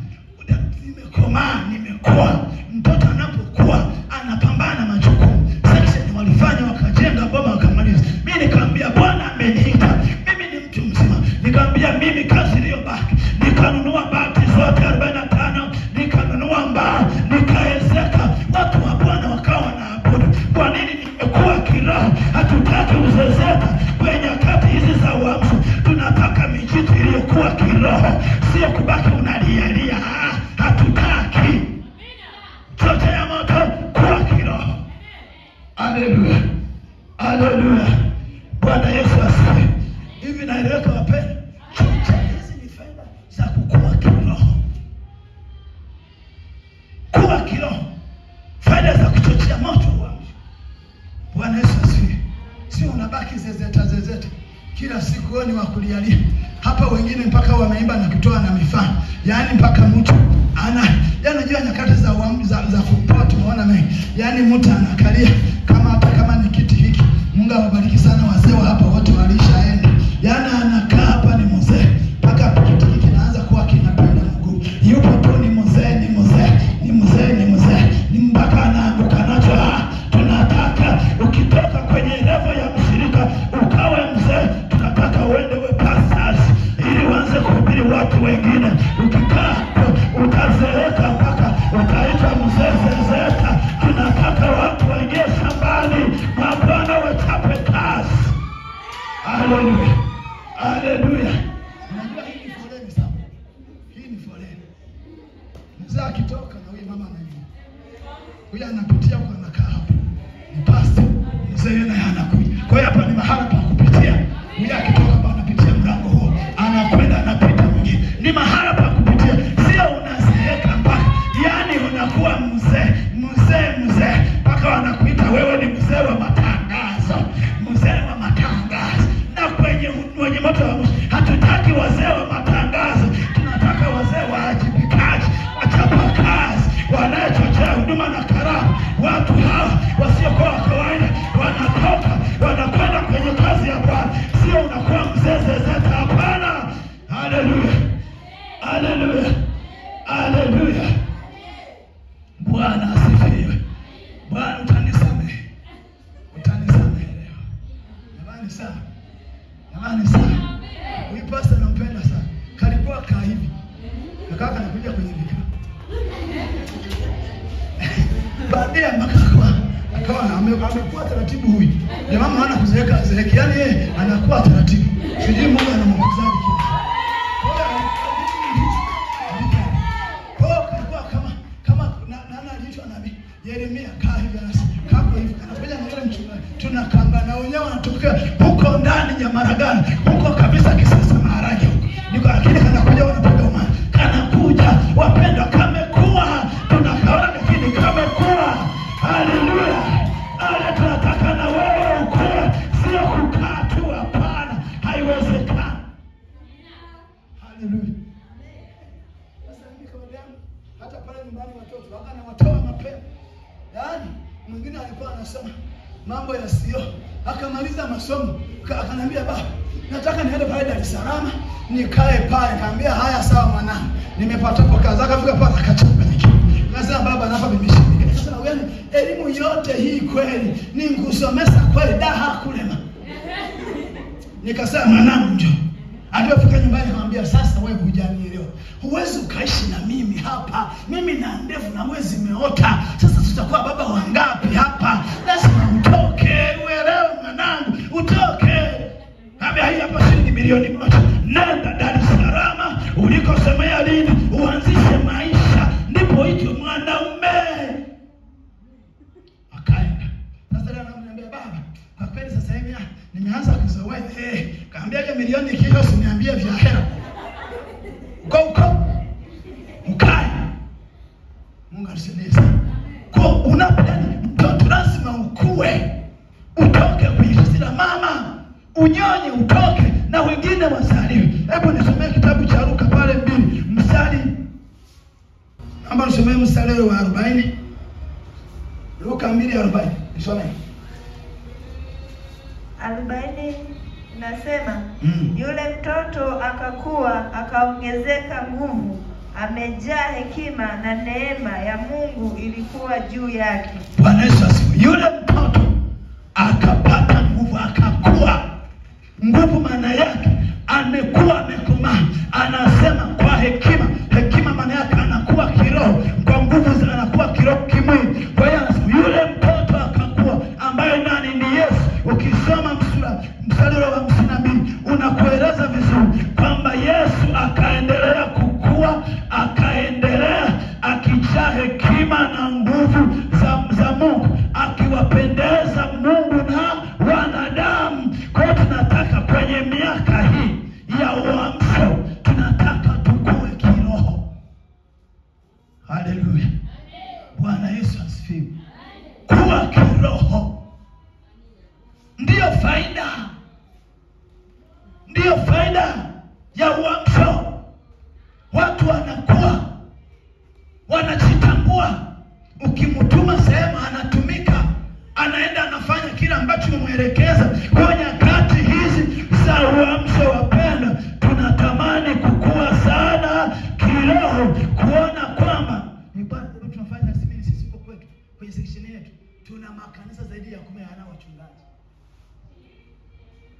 Nimekuwa mtoto anapokuwa anapambana majukumu. Section walifanya wakajenga boma wakamaliza. Mimi nikamwambia Bwana ameniita. Mimi ni mtu mzima. Nikamwambia mimi kazi iliyobaki. Nikanunua bati zote 45, nikanunua mbao, nikaezeka. Watu wa Bwana wakawa wanaabudu. Kwa nini nimekuwa kiroho? Hatutaki uzezeka kwenye nyakati hizi za uamsho. Tunataka mijitu iliyokuwa kiroho. Sio kubaki unalia. Hatutaki. Chote ya moto kuwa kiroho. Haleluya. Haleluya. Bwana Yesu asifiwe. Hivi naeleweka wapendwa? Chote hizi ni faida za kukua kiroho. Kuwa kiroho. Faida za kuchochea moto uamsho. Bwana Yesu asifiwe. Sio unabaki zezeta. Kila siku wewe ni wa kulialia. Hapa wengine mpaka wameimba na kutoa na mifano. Yaani mpaka mtu unajua nyakati za za kupoa tumeona mengi. Yaani mtu anakalia hata kama ni kiti hiki. Mungu awabariki sana wazee wa hapa wote walishaenda. Yaani anakaa hapa ni mzee. Mpaka kiti hiki naanza kuwa kinapenda mguu. Yupo tu ni mzee. Ni mpaka anaanguka nacho. Tunataka ukitoka kwenye level ya mshirika ukawe mzee. Tunataka uende we pastors ili uanze kuhubiri watu wengine. Ukikaa utazeeka mpaka utaitwa mzezezeta. Tunataka watu waingie shambani na Bwana wachape kazi. Haleluya. Haleluya. Unajua hii ni foleni sana. Hii ni foleni. Mzee akitoka na huyu mama anaingia. Huyu anapitia huko anakaa hapo. Ni pastor. Mzee naye anakuja. Kwa hiyo hapa ni mahali pa kupitia. Huyu akitoka hapa anapitia mlango huo. Anakwenda anapita mwingine. Ni mahali pa kupitia. Sio unazeeka mpaka. Yaani unakuwa mzee. Mpaka wanakuita wewe ni mzee wa matangazo. Na kwenye moto wa mwisho. Hatutaki wazee wa matangazo. Tunataka wazee wa ajibikaji. Wachapa kazi. Wanachochea huduma na karamu. Watu hawa wasiokuwa kawaida wanatoka wanakwenda kwenye kazi ya Bwana. Sio unakuwa mzezezeta hapana. Haleluya. Haleluya. Haleluya. Bwana asifiwe. Bwana utanisamehe. Leo. Jamani sana. Huyu pastor nampenda sana. Kalikuwa kaa hivi. Kaka anakuja kwenye vikao. baadaye akawa amekuwa taratibu huyu. Ndio mama hana kuzeeka zeeki, yani yeye anakuwa taratibu. Sijui Mungu anamkuzaje kitu. Kama nana aliitwa nabii Yeremia kaa hivi anasema kako hivi anafanya na yule mchungaji tunakanga na wenyewe wanatokea huko ndani ya Maragani huko kabisa Kisasa Maharage huko niko lakini kanakuja wanapiga umani kanakuja wapendwa kamekuwa tunakaona lakini kamekuwa. Haleluya. Ale tunataka na wewe ukue sio kukaa tu, hapana, haiwezekani. Haleluya. Hata pale nyumbani watoto wakanawatoa mapema. Yaani mwingine alikuwa anasema mambo yasiyo, akamaliza masomo akaniambia baba nataka niende pale Dar es Salaam nikae pale. Nikamwambia haya sawa mwanangu, nimepata kwa kazi. Akafika pale akachapa niki. Nasema baba nafa bimeshindika. Sasa wewe elimu yote hii kweli ni ngusomesa kweli daha kulema. Nikasema mwanangu njoo. Alipofika nyumbani nikamwambia sasa wewe hujanielewa. Huwezi ukaishi na mimi hapa. Mimi na ndevu na mwezi imeota. Sasa tutakuwa baba wangapi hapa? Lazima utoke, uelewe mwanangu, utoke. Kaambia hii hapa shilingi milioni 1. Nenda Dar es Salaam ulikosomea lini uanzishe maisha ndipo uitwe mwanaume. Akaenda. Sasa leo anamwambia baba, kwa kweli sasa hivi nimeanza kuzoea. Kaambia hiyo milioni kisha usiniambie vya hela. Uko mkae. Mungu asifiwe. Kwa unapenda mtoto lazima ukue. Utoke kuishi na mama. Unyonye utoke na wengine wasaliwe. Hebu nisomee kitabu cha Luka pale 2 mstari. Naomba nisomee mstari wa 40. Luka 2:40. Nisomee. 40 nasema yule mtoto akakua akaongezeka nguvu, amejaa hekima na neema ya Mungu ilikuwa juu yake. Bwana Yesu asifiwe. Yule mtoto akapata nguvu, akakua. Nguvu maana yake amekuwa, amekomaa. Anasema kwa hekima. Hekima maana yake anakuwa kiroho, kwa nguvu anakuwa kiroho kimwili. Kwa hiyo yule mtoto akakua, ambaye nani? Ni Yesu. Ukisoma mstari wa 52 unakueleza vizuri kwamba Yesu akaendelea kukua, akaendelea akijaa hekima na nguvu za Mungu, akiwapendeza Mungu na wanadamu. Kwa hiyo tunataka kwenye miaka hii ya uamsho tunataka tukue kiroho. Haleluya. Bwana Yesu asifiwe. Kuwa kiroho ndiyo faida ya uamsho. Watu wanakuwa wanajitambua. Ukimtuma sehemu anatumika, anaenda anafanya kile ambacho umemwelekeza. Kwa nyakati hizi za uamsho, wapenda, tunatamani kukua sana kiroho, kuona kwamba tunafanya sisi huko kwetu kwenye section yetu tuna makanisa zaidi ya 10 yana wachungaji.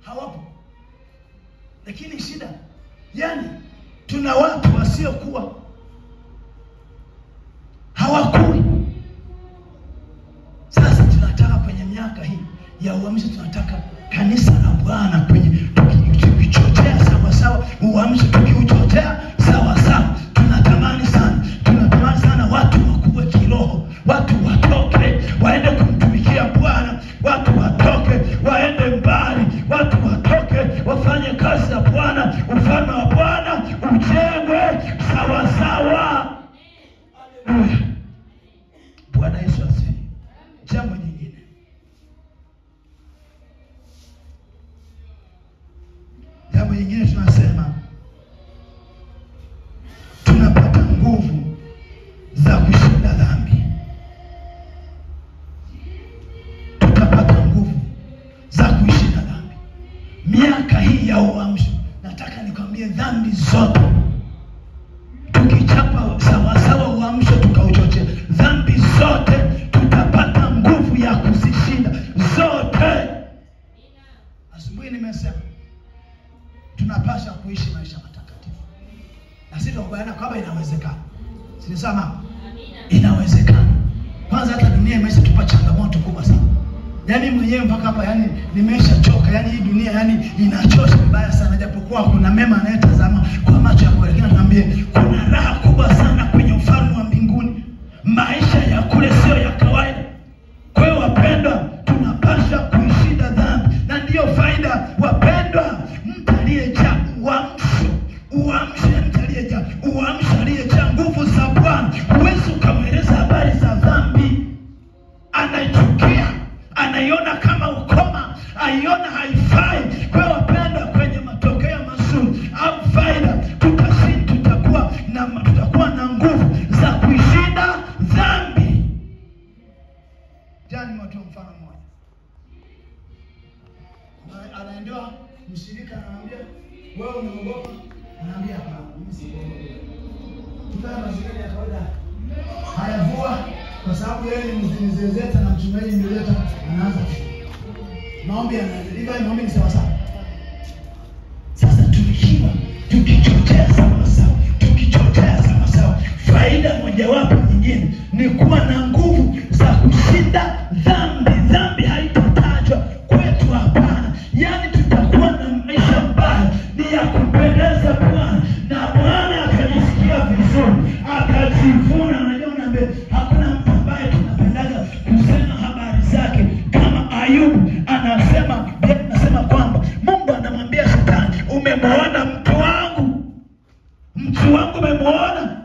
Hawapo. Lakini shida yani tuna watu wasiokuwa hawakui. Sasa tunataka kwenye miaka hii ya uamsho, tunataka kanisa la Bwana kwenye tukichochea sawa sawa uamsho, tukiuchochea sawa sawa. Tunatamani sana watu wakue kiroho, watu watoke waende kumtumikia Bwana, watu watoke waende mbali, watu watoke wafanye kazi ya Bwana, ufalme wa Bwana ujengwe sawa sawa. Haleluya. Bwana Yesu asifiwe. Jambo nyingine, tunasema tunapata nguvu za kushinda dhambi. Tutapata nguvu za kushinda dhambi. Miaka hii ya uamsho, nataka nikwambie dhambi zote tukichapa sawa sawa uamsho, tukauchochea dhambi zote, tutapata nguvu ya kuzishinda zote. Asubuhi nimesema tunapaswa kuishi maisha matakatifu. Na sisi tunakubaliana kwamba inawezekana. Sisi sema inawezekana. Kwanza hata dunia imeshatupa changamoto kubwa sana. Yaani mwenyewe mpaka hapa yani nimeshachoka. Yaani hii dunia yani inachosha vibaya sana, japokuwa kuna mema anayetazama kwa macho ya kweli. Lakini naambia kuna raha kubwa sana kwenye ufalme wa mbinguni. Maisha ya kule sio ya kawaida. Kwa hiyo wapendwa, tunapaswa kuishinda dhambi. Na ndiyo faida wapendwa, mtu aliyejaa uamsho aliyejaa nguvu za Bwana. Huwezi ukamweleza habari za dhambi. Anaichukia, anaiona kama ukoma, aiona haifai. Kwa hiyo wapendwa, kwenye matokeo mazuri au faida, tutakuwa na nguvu za kuishinda dhambi. Jana nimetoa mfano mmoja. Anaendoa mshirika, anamwambia wewe unaogopa? Anaambia hapana, mimi siogopi. Tukawa mazingira ya kawaida. Hayavua kwa sababu yeye ni mzezeta na mchungaji mleta, anaanza maombi, anaendelea maombi ni sawa sawa. Sasa tukichotea sawa sawa, faida mojawapo nyingine ni kuwa na nguvu za kushinda dhambi. Dhambi haitatajwa kwetu, hapana. Yaani tutakuwa na maisha ambayo ni ya kupendeza Bwana, na Bwana akajisikia vizuri, akajivuna. Unajua hakuna mtu ambaye tunapendaga kusema habari zake kama Ayubu. Anasema kwamba Mungu anamwambia Shetani, umemwona mtu wangu umemwona.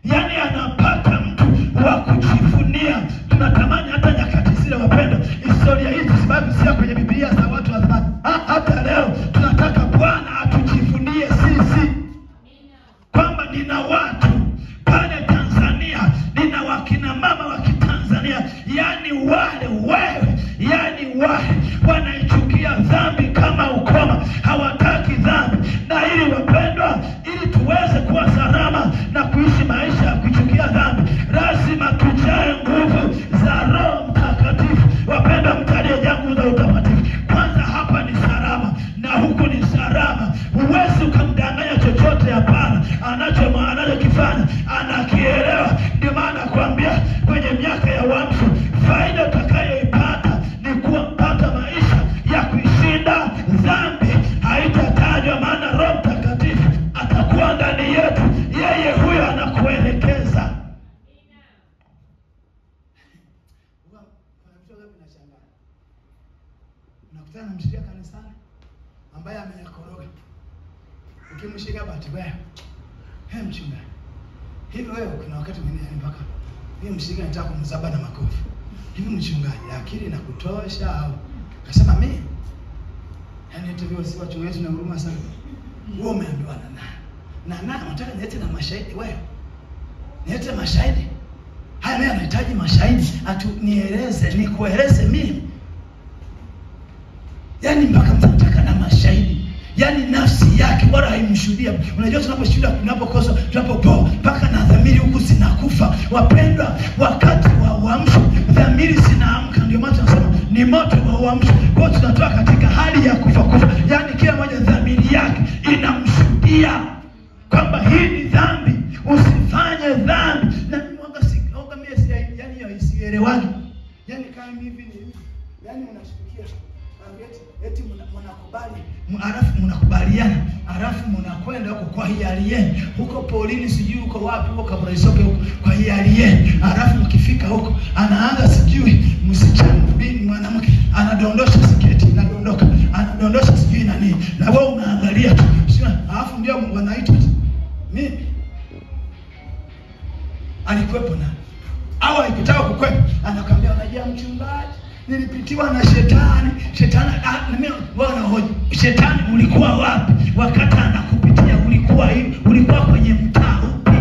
Yaani anapata mtu wa kujivunia. Tunatamani hata nyakati zile wapenda, historia hii sababu si kwenye Biblia za watu wa zamani. Hata leo tunataka Bwana atujivunie sisi kwamba nina watu pale Tanzania, nina wakina mama wa Kitanzania, yani wale wanaichukia dhambi kama ukoma, hawataki dhambi. Na ili wapendwa, ili tuweze kuwa salama na kuishi maisha ya kuchukia dhambi, lazima tujae nguvu za Roho Mtakatifu. Wapendwa, mtalie jangu za utakatifu. Kwanza hapa ni salama na huku ni salama. Huwezi ukamdanganya chochote, hapana. Anachokifanya anakielewa. Ndio maana kuambia kwenye miaka ya uamsho, faida utakayoipata ni kupata maisha ya kuishinda dhambi. Haitatajwa, maana Roho Mtakatifu atakuwa ndani yetu. Yeye huyo anakuelekeza. Unakutana na mshirika kanisani ambaye amenyakoroga. Ukimshika bahati mbaya, mchungaji, hivi wewe kuna wakati mwingine mpaka mimi mshirika nataka kumzaba na makofi. Hivi mchungaji, akili na kutosha au? Akasema mimi ndio si wachungaji na huruma sana. Wewe umeambiwa na nataka niete na mashahidi. Wewe niete mashahidi? Haya, mimi nahitaji mashahidi. Nieleze, nikueleze mimi. Yaani mpaka mtataka na mashahidi. Yaani nafsi yake wala haimshuhudia. Unajua tunaposhuhudia, tunapokosa, tunapopoa, mpaka na dhamiri huku zinakufa. Wapendwa, wakati wa uamsho dhamiri zinaamka. Ndio maana tunasema ni moto wa uamsho. Kwa hiyo tunatoka katika hali ya kufa. Yaani kila mmoja dhamiri yake inamshuhudia kwamba hii ni dhambi, usifanye dhambi. Na mimi yani hiyo isielewani. Yaani kama hivi ni yani unashtukia eti mnakubali, alafu mnakubaliana, alafu mnakwenda huko kwa hiari yenu, huko polini, sijui huko wapi, huko Kaburaisoke huko kwa hiari yenu. Alafu mkifika huko anaanza sijui msichana mwanamke anadondosha sketi, anadondosha sijui nani, na wewe unaangalia tu. Alafu ndio wanaitwa mimi alikuwepo na au alikutaka kukwepa, anakuambia unajua mchungaji, nilipitiwa na shetani. Mimi bwana hoja, shetani ulikuwa wapi wakati anakupitia? Ulikuwa kwenye mtaa upi?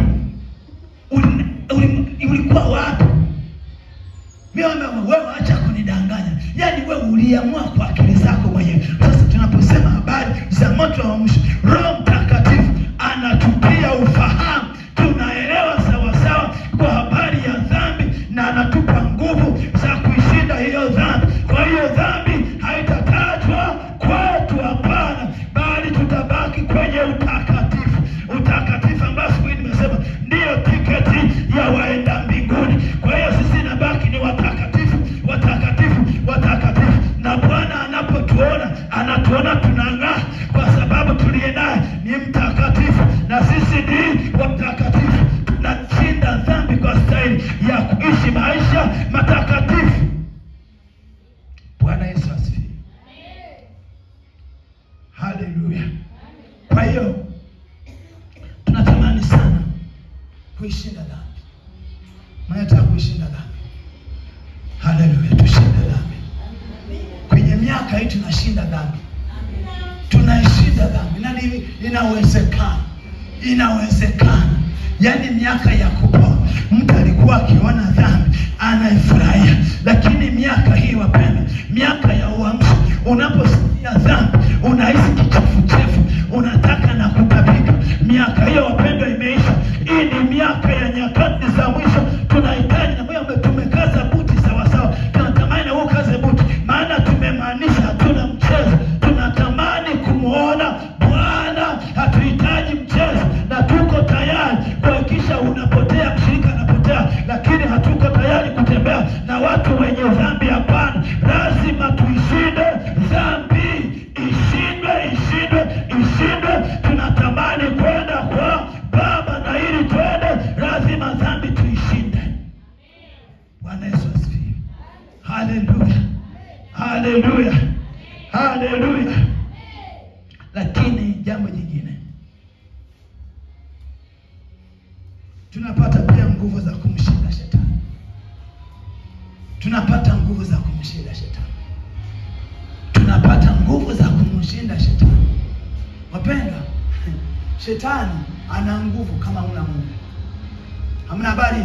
Ulikuwa wapi? Mimi wewe acha kunidanganya. Yaani wewe uliamua kwa akili zako mwenyewe. Sasa tunaposema habari za moto wa uamsho, Roho Mtakatifu anatupia ufahamu. Tunaelewa sawa sawa kwa habari ya dhambi, na anatupa nguvu za kuishinda hiyo dhambi. Kwa hiyo dhambi haitatajwa kwetu, hapana, bali tutabaki kwenye utakatifu. kuishinda dhambi. Mnataka kuishinda dhambi. Haleluya, tushinde dhambi. Kwenye miaka hii tunashinda dhambi. Tunaishinda dhambi. Na inawezekana. Inawezekana. Yaani miaka ya kupoa, mtu alikuwa akiona dhambi anaifurahia, lakini miaka hii wapenda, miaka ya uamsho, unaposikia dhambi unahisi kichefuchefu, unataka na kutapika. Miaka hiyo wapenda imeisha. Hii ni miaka ya nyakati za mwisho. Tunahitaji na wewe tumekaza buti sawa sawa. Tunatamani na ukaze buti, maana tumemaanisha hatuna mchezo. Tunatamani kumuona Bwana, hatuhitaji mchezo, na tuko tayari kuhakikisha unapotea, mshirika anapotea, lakini hatuko tayari kutembea na watu wenye dhambi. Hapana, lazima tuishinde dhambi. Ishindwe. Tunatamani kwenda kwa Baba, na ili twende lazima dhambi tuishinde. Bwana Yesu asifiwe. Haleluya. Lakini jambo jingine, tunapata pia nguvu za kumshinda shetani. Tunapata nguvu za kumshinda shetani. Wapenda, shetani ana nguvu kama huna Mungu. Hamna habari?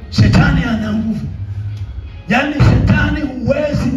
Shetani ana nguvu. Yaani shetani huwezi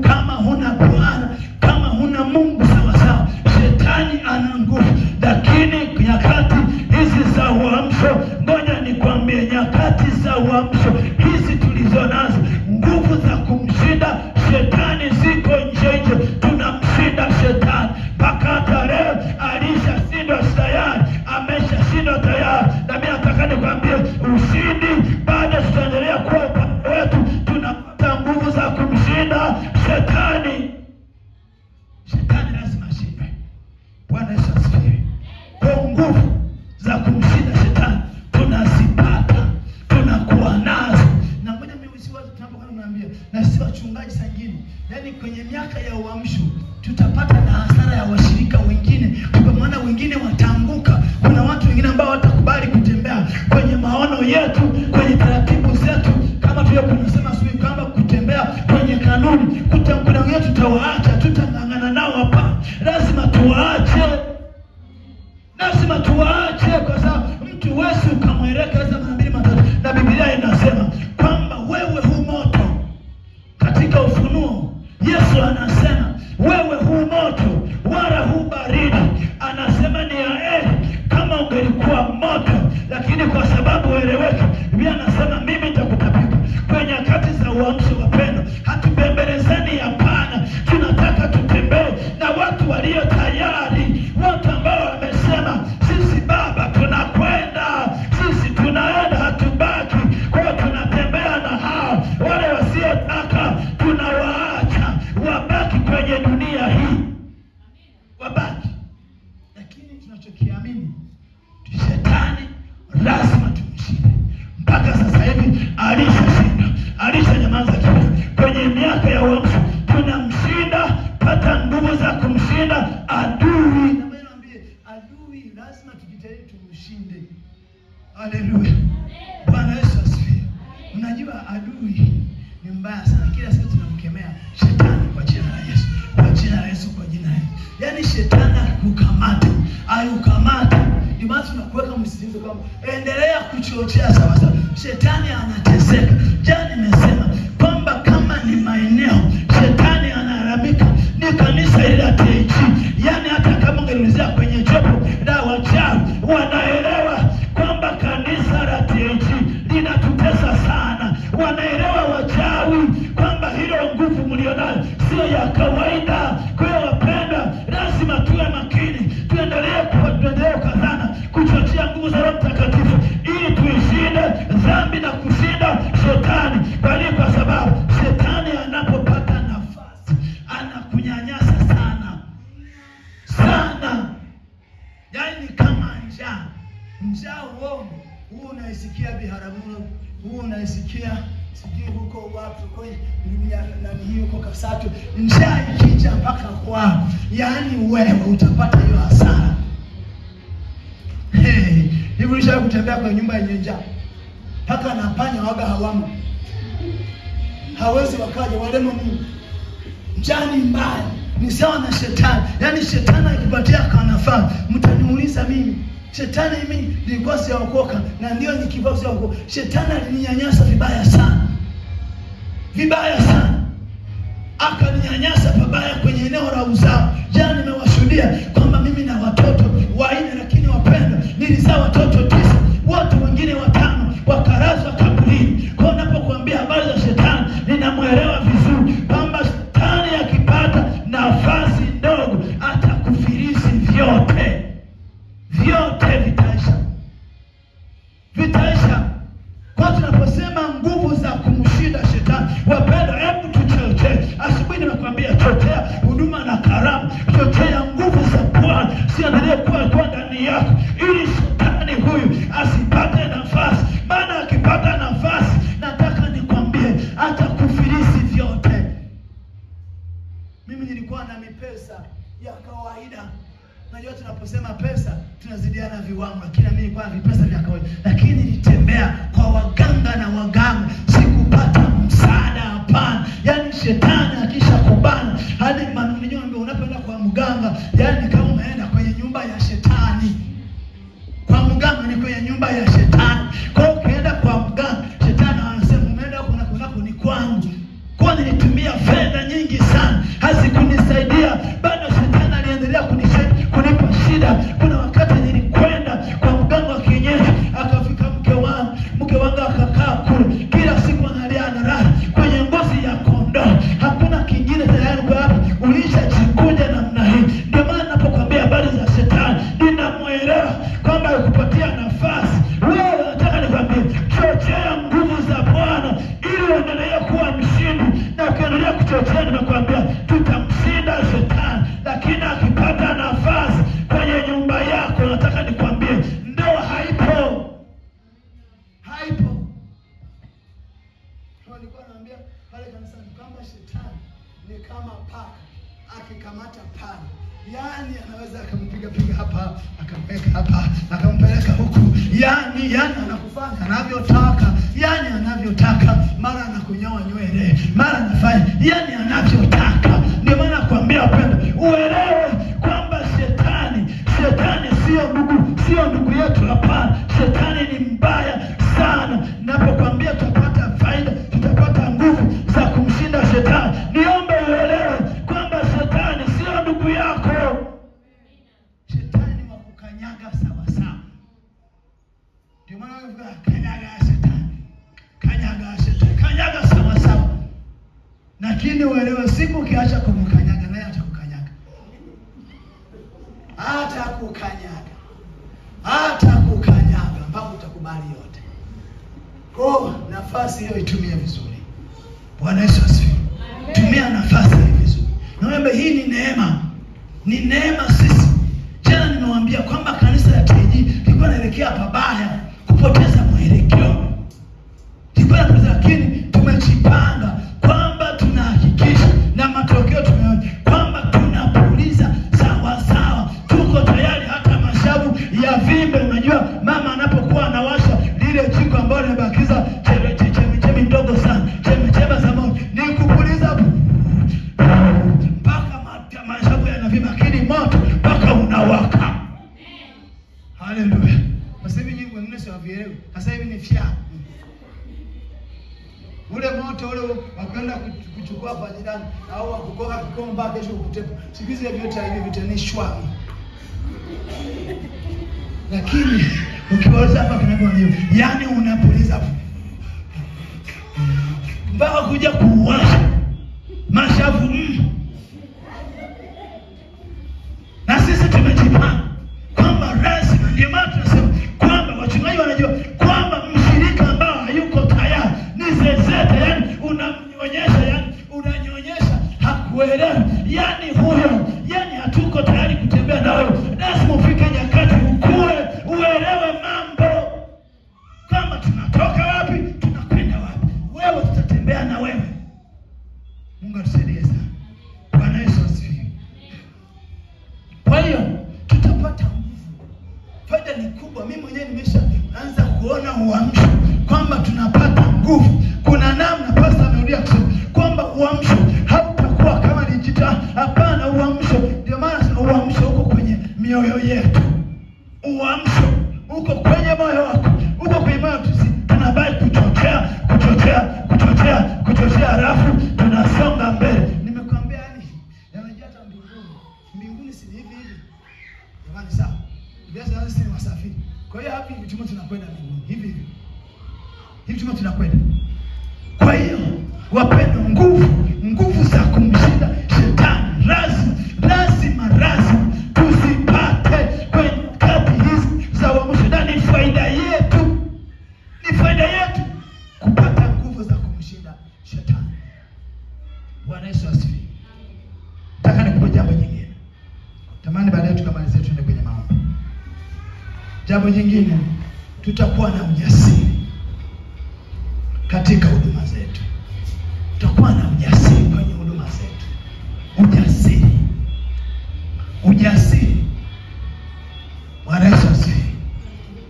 kama huna Bwana, kama huna Mungu sawa sawa. Shetani ana nguvu. Lakini nyakati hizi za uamsho, ngoja nikwambie, nyakati za uamsho hizi tulizo nazo, nguvu za kumshinda shetani ziko nje. Tunamshinda shetani. Mpaka hata leo alishashindwa tayari, ameshashindwa tayari. Na mimi nataka nikwambie, ushindi bado tutaendelea kuwa upande wetu. Tunapata nguvu za kumshinda shetani. Shetani lazima ashindwe. Bwana Yesu asifiwe. Kwa nguvu za kumshinda shetani tunazipata, tunakuwa nazo. Na ngoja mimi usiwaze tunapokuwa tunaambia, na sisi wachungaji sangine, yaani kwenye miaka ya uamsho tutapata na hasara ya washirika wengine, kwa maana wengine wataanguka. Kuna watu wengine ambao watakubali kutembea kwenye maono yetu, kwenye taratibu zetu, kama tulio tunasema sisi kwamba kutembea kwenye kanuni. Kuna wengine tutawaacha, tutangangana nao hapa. Lazima tuwaache kwa sababu mtu wewe ukamwelekeza mara mbili matatu. Na Biblia inasema kwamba wewe hu moto. Katika Ufunuo Yesu anasema wewe hu moto wala hu baridi. Anasema ni heri kama ungelikuwa moto, lakini kwa sababu ueleweke, Biblia anasema mimi nitakutapika. Kwenye nyakati za uamsho wapendwa, hatubembelezani, hapana. Tunataka tutembee na watu walio tayari, watu ambao wamesema sisi Baba tunakwenda, sisi tunaenda, hatubaki. Kwa hiyo tunatembea na hao. Wale wasiotaka tunawaacha wabaki kwenye dunia hii, wabaki. Lakini tunachokiamini, shetani lazima tumshinde. Mpaka sasa hivi alishanyamaza kimya. Kwenye miaka ya uamsho tunamshinda, pata nguvu za kumshinda adui. Na mwambie adui lazima tujitahidi tumshinde. Haleluya. Bwana Yesu asifiwe. Unajua adui ni mbaya sana. Kila siku tunamkemea shetani kwa jina la Yesu. Kwa jina la Yesu, kwa jina la Yesu. Yaani shetani akukamata, ayukamata. Ni maana tunakuweka msisitizo kwamba endelea kuchochea sawa sawa. Shetani anateseka. Jana nimesema kwamba kama ni maeneo shetani anaharamika, ni kanisa ile la TAG. Yaani hata kama ungeulizia kwenye jopo la wachawi, wanaelewa kwamba kanisa la TAG linatutesa sana. Wanaelewa wachawi kwamba hilo nguvu mlionayo sio ya kawaida. Kwa hiyo wapenda, lazima tuwe makini, tuendelee kukazana kuchochea nguvu za Roho Mtakatifu ili tuishinde dhambi na kushinda shetani. Kwa sababu shetani anapopata nafasi anakunyanyasa sana. Yaani kama njaa uongo. Huu unaisikia Biharamulo, huu unaisikia sijui huko wapi kwenye nani hiyo huko Kasatu. Njaa ikija mpaka kwako, yaani wewe utapata hiyo hasara. Hivi ulishawahi kutembea kwenye nyumba yenye njaa? Paka na panya waga hawamo. Hawezi wakaja walemo Mungu. Njaa ni mbaya. Ni sawa na shetani. Yaani shetani akipatia kanafaa, mtaniuliza mimi. Shetani mimi nilikuwa sijaokoka na ndio nikivaa sijaokoka. Shetani alininyanyasa vibaya sana. Vibaya sana. Akaninyanyasa pabaya kwenye eneo la uzao. Jana nimewashuhudia kwamba mimi na watoto 4 lakini wapenda nilizaa watoto 9. Watu wengine 5 wakarazwa kaburini. Kwa ninapokuambia habari za shetani, ninamuelewa vizuri kwamba shetani akipata nafasi ndogo atakufilisi vyote. Vyote vitaisha. Vitaisha. Kwa tunaposema nguvu za kumshinda shetani, wapenda hebu tuchochee. Asubuhi nimekwambia chochea huduma na karamu, chochea nguvu za Bwana siendelee kuwa ndani yako ili shetani huyu asipate nafasi. Maana akipata nafasi, nataka nikwambie atakufilisi vyote. Mimi nilikuwa na mipesa ya kawaida. Unajua tunaposema pesa tunazidiana viwango, lakini mimi nilikuwa na vipesa vya kawaida. Lakini nilitembea kwa waganga na waganga, sikupata msaada, hapana. Yaani shetani akisha kubana, hadi manunio ndio unapoenda kwa mganga, yaani kama umeenda kwenye nyumba ya shetani. Kwa mganga ni kwenye nyumba ya shetani. Kwa hiyo ukienda kwa mganga, shetani anasema umeenda kunako ni kwangu. Kwa nilitumia fedha nyingi sana, hazikunisaidia. Bado shetani aliendelea kunipa shida. Kuna wakati nilikwenda kwa mganga wa kienyeji, akafika mke wangu akakaa kule. Kila siku analia analala kwenye ngozi ya kondoo. Hakuna kingine tayari kwa hapo. Ulishajikunja namna hii. Ndio maana ninapokuambia habari za shetani, ninamuelewa kwamba kupatia nafasi. Wewe nataka nikwambie, chochea nguvu za Bwana ili uendelee kuwa mshindi. Na ukiendelea kuchochea, nimekwambia tutamshinda shetani. Lakini akipata nafasi kwenye nyumba yako, nataka nikwambie ndoa haipo. Haipo. Kwa nilikuwa naambia pale kanisani kwamba shetani ni kama paka, akikamata panya, yaani anaweza akampiga hapa, akampeleka hapa, akampeleka huku. Yaani anakufanya anavyotaka, yaani anavyotaka. Mara anakunyoa nywele, mara anafanya yaani anavyotaka. Ndio maana nakwambia wapenda, uelewe kwamba shetani sio ndugu yetu, hapana. Shetani ni mbaya sana. Ninapokuambia tutapata faida, tutapata nguvu za kumshinda shetani, niombe uelewe kwamba shetani sio ndugu yako. Shetani ni wa kukanyaga sawa sawa. Ndio maana wewe kanyaga shetani. Kanyaga sawa sawa. Lakini uelewe siku ukiacha kumkanyaga, naye atakukanyaga. Atakukanyaga mpaka utakubali yote. Kwa nafasi hiyo itumie vizuri. Bwana Yesu asifiwe. Tumia nafasi hiyo vizuri. Naomba hii ni neema. Ni neema sisi. Jana nimewaambia kwamba kanisa la TG lilikuwa linaelekea pabaya, kupoteza mwelekeo. Lakini tumejipanga kwamba tunahakikisha na matokeo tumeona kwamba tunapuliza sawa sawa. Tuko tayari hata mashavu ya vimbe. Unajua mama anapokuwa anawasha lile jiko ambalo limebakiza chemi ndogo sana, chemi za moto, ni kupuliza mpaka mashavu yanavimba, lakini moto mpaka unawaka. Haleluya. Sasa hivi nyinyi wengine sio wavielewi. Sasa hivi ni fya. Ule moto ule wakaenda kuchukua hapa jirani au wakukoka kikomba kesho ukutepo. Sikizi vyote hivi vitanishwa. Lakini ukiweza hapa kinakuwa hiyo. Yaani unapuliza mpaka kuja kuwasha mashavu. Na sisi tumejipanga kwamba rasmi, ndio maana tunasema kwamba wachungaji wanajua kwamba mshirika ambao hayuko tayari ni zezeta. Yaani unanyonyesha hakuelewi. Yaani huyo, yaani hatuko tayari kutembea na wewe. Lazima ufike nyakati ukue, uelewe mambo. Kama tunatoka wapi, tunakwenda wapi. Wewe tutatembea na wewe. Mungu atusaidie sana. Bwana Yesu asifiwe. Kwa hiyo tutapata nguvu. Faida ni kubwa. Mimi mwenyewe kuonyesha, naanza kuona uamsho kwamba tunapata nguvu. Kuna namna pastor amerudia kusema kwamba uamsho hautakuwa kama digital. Hapana, uamsho, ndio maana uamsho uko kwenye mioyo yetu. Uamsho uko kwenye moyo wako, uko kwenye moyo. Tunabaki kuchochea, halafu tunasonga mbele. Nimekwambia yani, yanajua hata mbinguni si hivi. Jamani sawa. Biasa sisi ni wasafiri. Kwa hiyo hapo hivi tunakwenda mbinguni. Hivi tunakwenda. Kwa hiyo wapendwa, nguvu za kumshinda shetani lazima tuzipate kwenye kati hizi za uamsho. Na ni faida yetu kupata nguvu za kumshinda shetani. Bwana Yesu asifiwe. Nataka nikupe jambo jingine. Tamani baadaye tukamalize tuende kwenye maombi. Jambo jingine, tutakuwa na ujasiri katika huduma zetu. Tutakuwa na ujasiri kwenye huduma zetu. Ujasiri. Bwana Yesu asifiwe.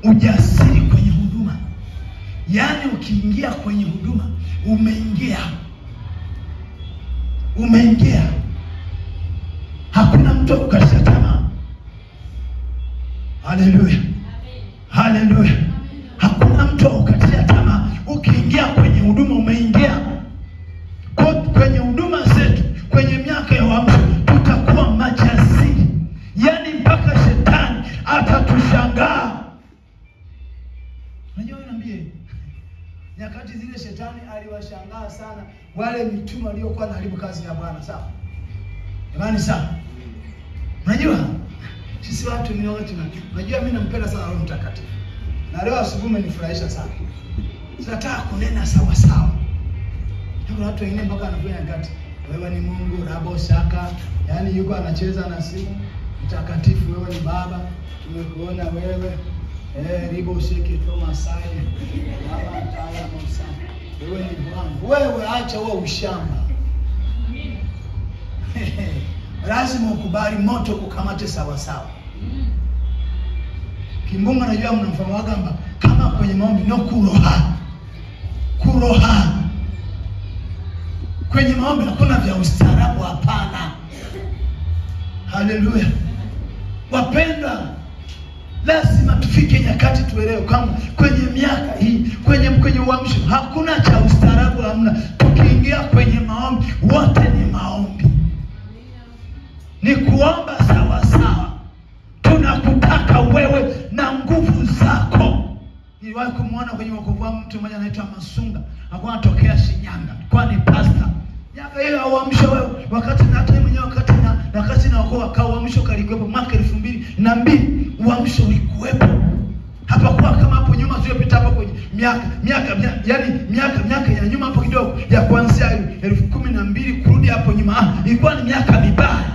Ujasiri kwenye huduma. Yaani ukiingia kwenye huduma, umeingia. Hakuna mtu kukatisha tamaa. Haleluya. Hakuna mtu kukatisha tamaa. Ukiingia kwenye huduma, umeingia. Kwenye huduma zetu, kwenye miaka ya uamsho, tutakuwa majasiri. Yaani mpaka shetani atatushangaa. Unajua niambie, nyakati zile shetani aliwashangaa sana wale mitume waliokuwa wanaharibu kazi ya Bwana. Sawa? Jamani sawa. Unajua sisi watu ni watu unajua mimi nampenda sana Roho Mtakatifu. Na leo asubuhi umenifurahisha sana. Nataka kunena sawa sawa. Kuna watu wengine mpaka anafanya ngati, wewe ni Mungu rabo shaka, yaani yuko anacheza na simu. Mtakatifu wewe ni Baba, tumekuona wewe. Ribo sheke toma sai. Baba taya Musa. Wewe ni Bwana. Wewe acha wewe ushamba. Lazima ukubali moto kukamate sawa sawa. Kimbunga najua mnamfahamu Wagamba kama kwenye maombi no kuroha. Kwenye maombi hakuna vya ustaarabu, hapana. Haleluya. Wapendwa, lazima tufike nyakati tuelewe kama kwenye miaka hii, kwenye uamsho hakuna cha ustaarabu, hamna. Tukiingia kwenye maombi, wote ni maombi. Ni kuomba sawa sawa. Tunakutaka wewe na nguvu zako. Niliwahi kumuona kwenye wokovu wangu mtu mmoja anaitwa Masunga. Alikuwa anatokea Shinyanga. Kwa ni pastor. Miaka hiyo uamsho wewe, wakati na hata mwenyewe wakati na wokovu uamsho kalikuwepo mwaka 2002. Uamsho ulikuwepo. Hapa kwa kama hapo nyuma tuliyopita hapo kwenye miaka ya nyuma hapo kidogo, ya kuanzia 2012 kurudi hapo nyuma, ilikuwa ni miaka mibaya.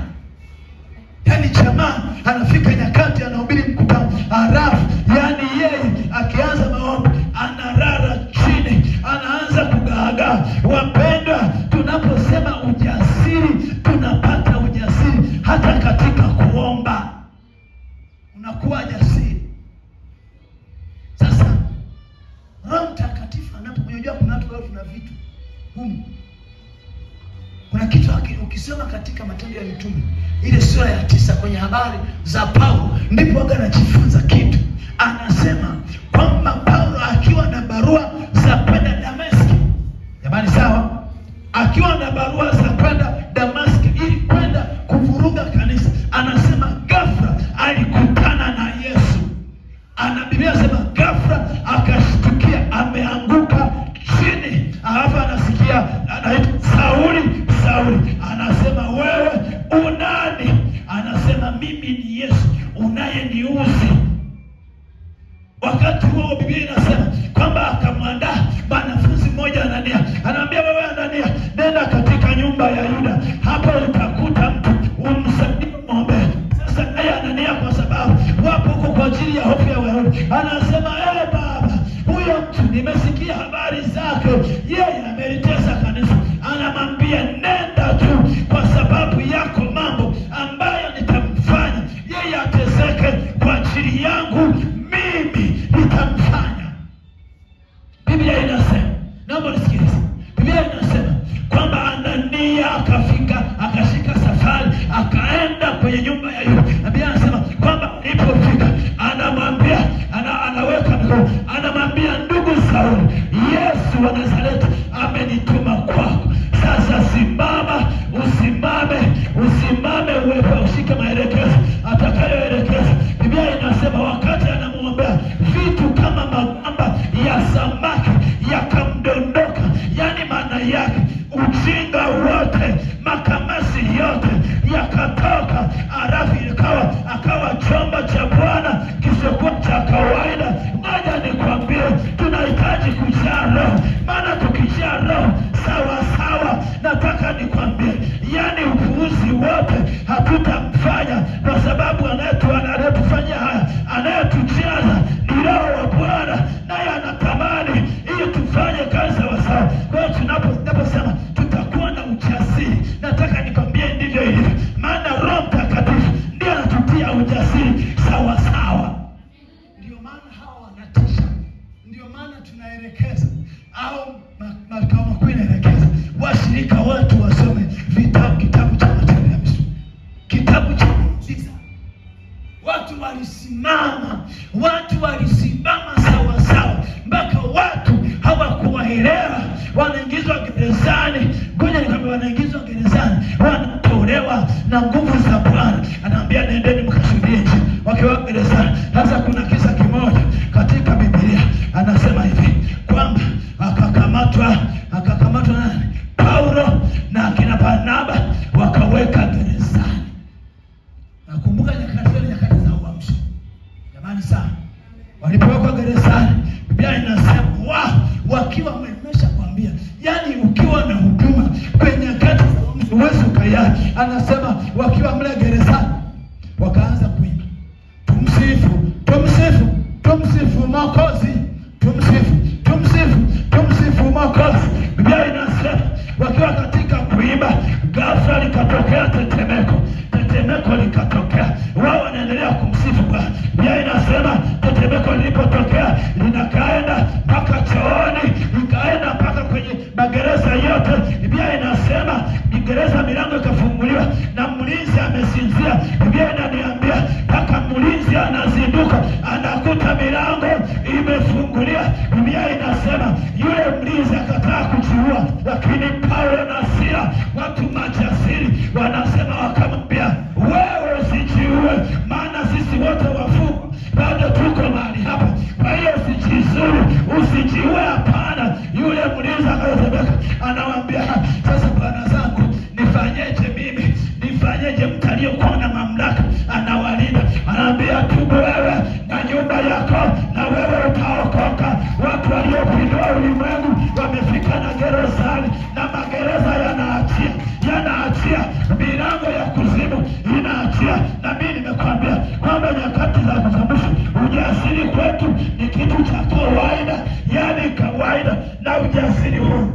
Yaani jamaa anafika nyakati anahubiri mkutano halafu yaani yeye akianza maombi anarara chini, anaanza kugaagaa. Wapendwa, tunaposema ujasiri, tunapata ujasiri hata katika kuomba. Unakuwa jasiri. Sasa Roho Mtakatifu anapomjua, kuna watu wao tuna vitu humu. Kuna kitu ukisoma katika Matendo ya Mitume ile sura ya 9 kwenye habari za Paulo, ndipo anajifunza kitu. Anasema kwamba Paulo akiwa na barua za kwenda Dameski. Jamani sawa? Akiwa na barua za kwenda Dameski ili kwenda kuvuruga kanisa, anasema ghafla alikutana na Yesu. Biblia inasema ghafla akashtukia ameanguka chini. Alafu anasikia anaitwa Sauli. Anasema wewe unani? Anasema mimi ni Yesu unayeniuzi. Wakati huo Biblia inasema kwamba akamwandaa mwanafunzi mmoja Anania. Anamwambia wewe Anania, nenda katika nyumba ya Yuda, hapo utakuta mtu umsaidie muombe. Sasa naye Anania, kwa sababu wapo huko kwa ajili ya hofu ya Wayahudi, anasema Baba, huyo mtu nimesikia habari zake, yeye amelitesa kanisa. Anamwambia nenda tu, kwa sababu yako mambo ambayo nitamfanya yeye ateseke kwa ajili yangu mimi. maana tunaelekeza au makao makuu inaelekeza washirika watu wasome kitabu cha Matendo ya Mitume, kitabu cha muujiza. Watu walisimama sawa sawa, mpaka watu hawakuwaelewa, wanaingizwa gerezani. Ngoja nikwambie, wanaingizwa gerezani, wanatolewa na nguvu za Bwana. Anaambia nendeni mkashuhudie wakiwa gerezani. Sasa kuna kisa kimoja katika Biblia, anasema hivi kwamba akakamatwa nani? Paulo na akina Barnaba wakaweka gerezani. Nakumbuka nyakati za uamsho. Jamani sana. Walipowekwa gerezani, Biblia inasema wakiwa wamemesha kwambia, yani ukiwa na huduma kwenye nyakati za uamsho uwezo kaya, anasema wakiwa mle gerezani wakaanza kuimba, tumsifu Mwokozi, tumsifu Mwokozi. Biblia inasema wakiwa katika kuimba, ghafla likatokea tetemeko likatokea. Wao wanaendelea kumsifu Bwana. Biblia inasema tetemeko lilipotokea linakaenda mpaka chooni, likaenda mpaka kwenye magereza yote. Biblia inasema gereza milango ikafunguliwa na mlinzi amesinzia. Biblia inaniambia mpaka mlinzi anazinduka anakuta milango imefunguliwa. Biblia inasema yule mlinzi akataa kujiua, lakini Paulo na Sila, watu majasiri, wanasema wakamwambia, wewe usijiue, maana sisi wote wafungwa bado tuko mahali hapa, kwa hiyo usijiue. Hapana. Yule mlinzi akasemeka, anawaambia, sasa bwana zangu, nifanyeje mtu aliyokuwa na mamlaka anawalinda? Anaambia, tubu wewe na nyumba yako na wewe utaokoka. Watu waliopindua ulimwengu wamefika na gerezani, na magereza yanaachia milango ya kuzimu inaachia. Na mimi nimekwambia kwamba nyakati za mwisho ujasiri kwetu ni kitu cha kawaida, yani kawaida, na ujasiri huu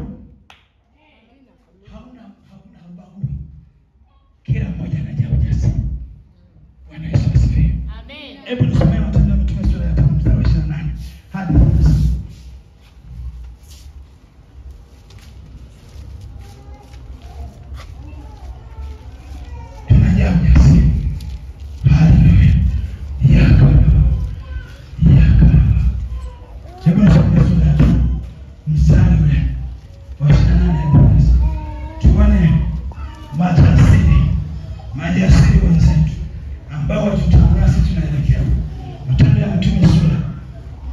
hauna ubagui. Kila mmoja anajua ujasiri. Bwana Yesu asifiwe. Amen. Hebu tusome Matendo ya Mitume sura ya 5 mstari wa 28 hadi 30. Tunajua ujasiri. Haleluya. Yako. Hebu tusome sura ya 5 mstari wa 28 hadi 30. Tuone majasiri wenzetu ambao tutaona sisi tunaelekea. Matendo ya Mitume sura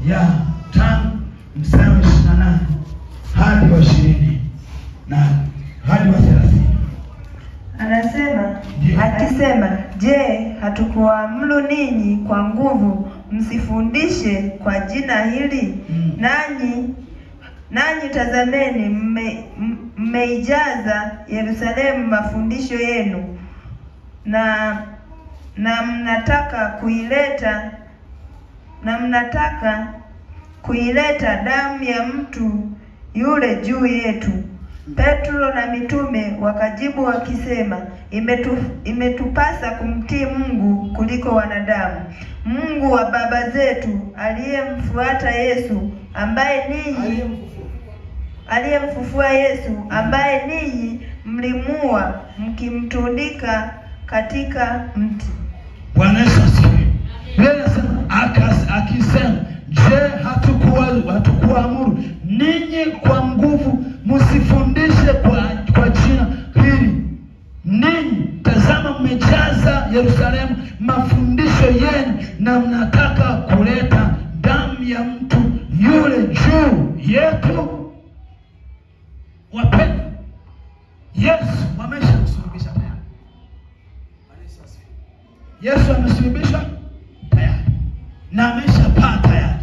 ya 5 mstari wa 28 hadi wa 20 na hadi wa 30. Anasema akisema, je, hatukuamuru ninyi kwa nguvu msifundishe kwa jina hili? Nanyi tazameni, mmeijaza Yerusalemu mafundisho yenu, na mnataka kuileta damu ya mtu yule juu yetu. Petro na mitume wakajibu wakisema, imetupasa kumtii Mungu kuliko wanadamu. Mungu wa baba zetu aliyemfufua Yesu, ambaye ninyi mlimua mkimtundika katika mti. Bwana Yesu asifiwe. Yeye akisema, je, hatukuamuru ninyi kwa nguvu msifundishe kwa jina hili? Ninyi tazama, mmejaza Yerusalemu mafundisho yenu, na mnataka kuleta damu ya mtu yule juu yetu. Wapendwa, Yesu ameshasulubisha tayari. Yesu amesulubisha tayari na ameshapaa tayari.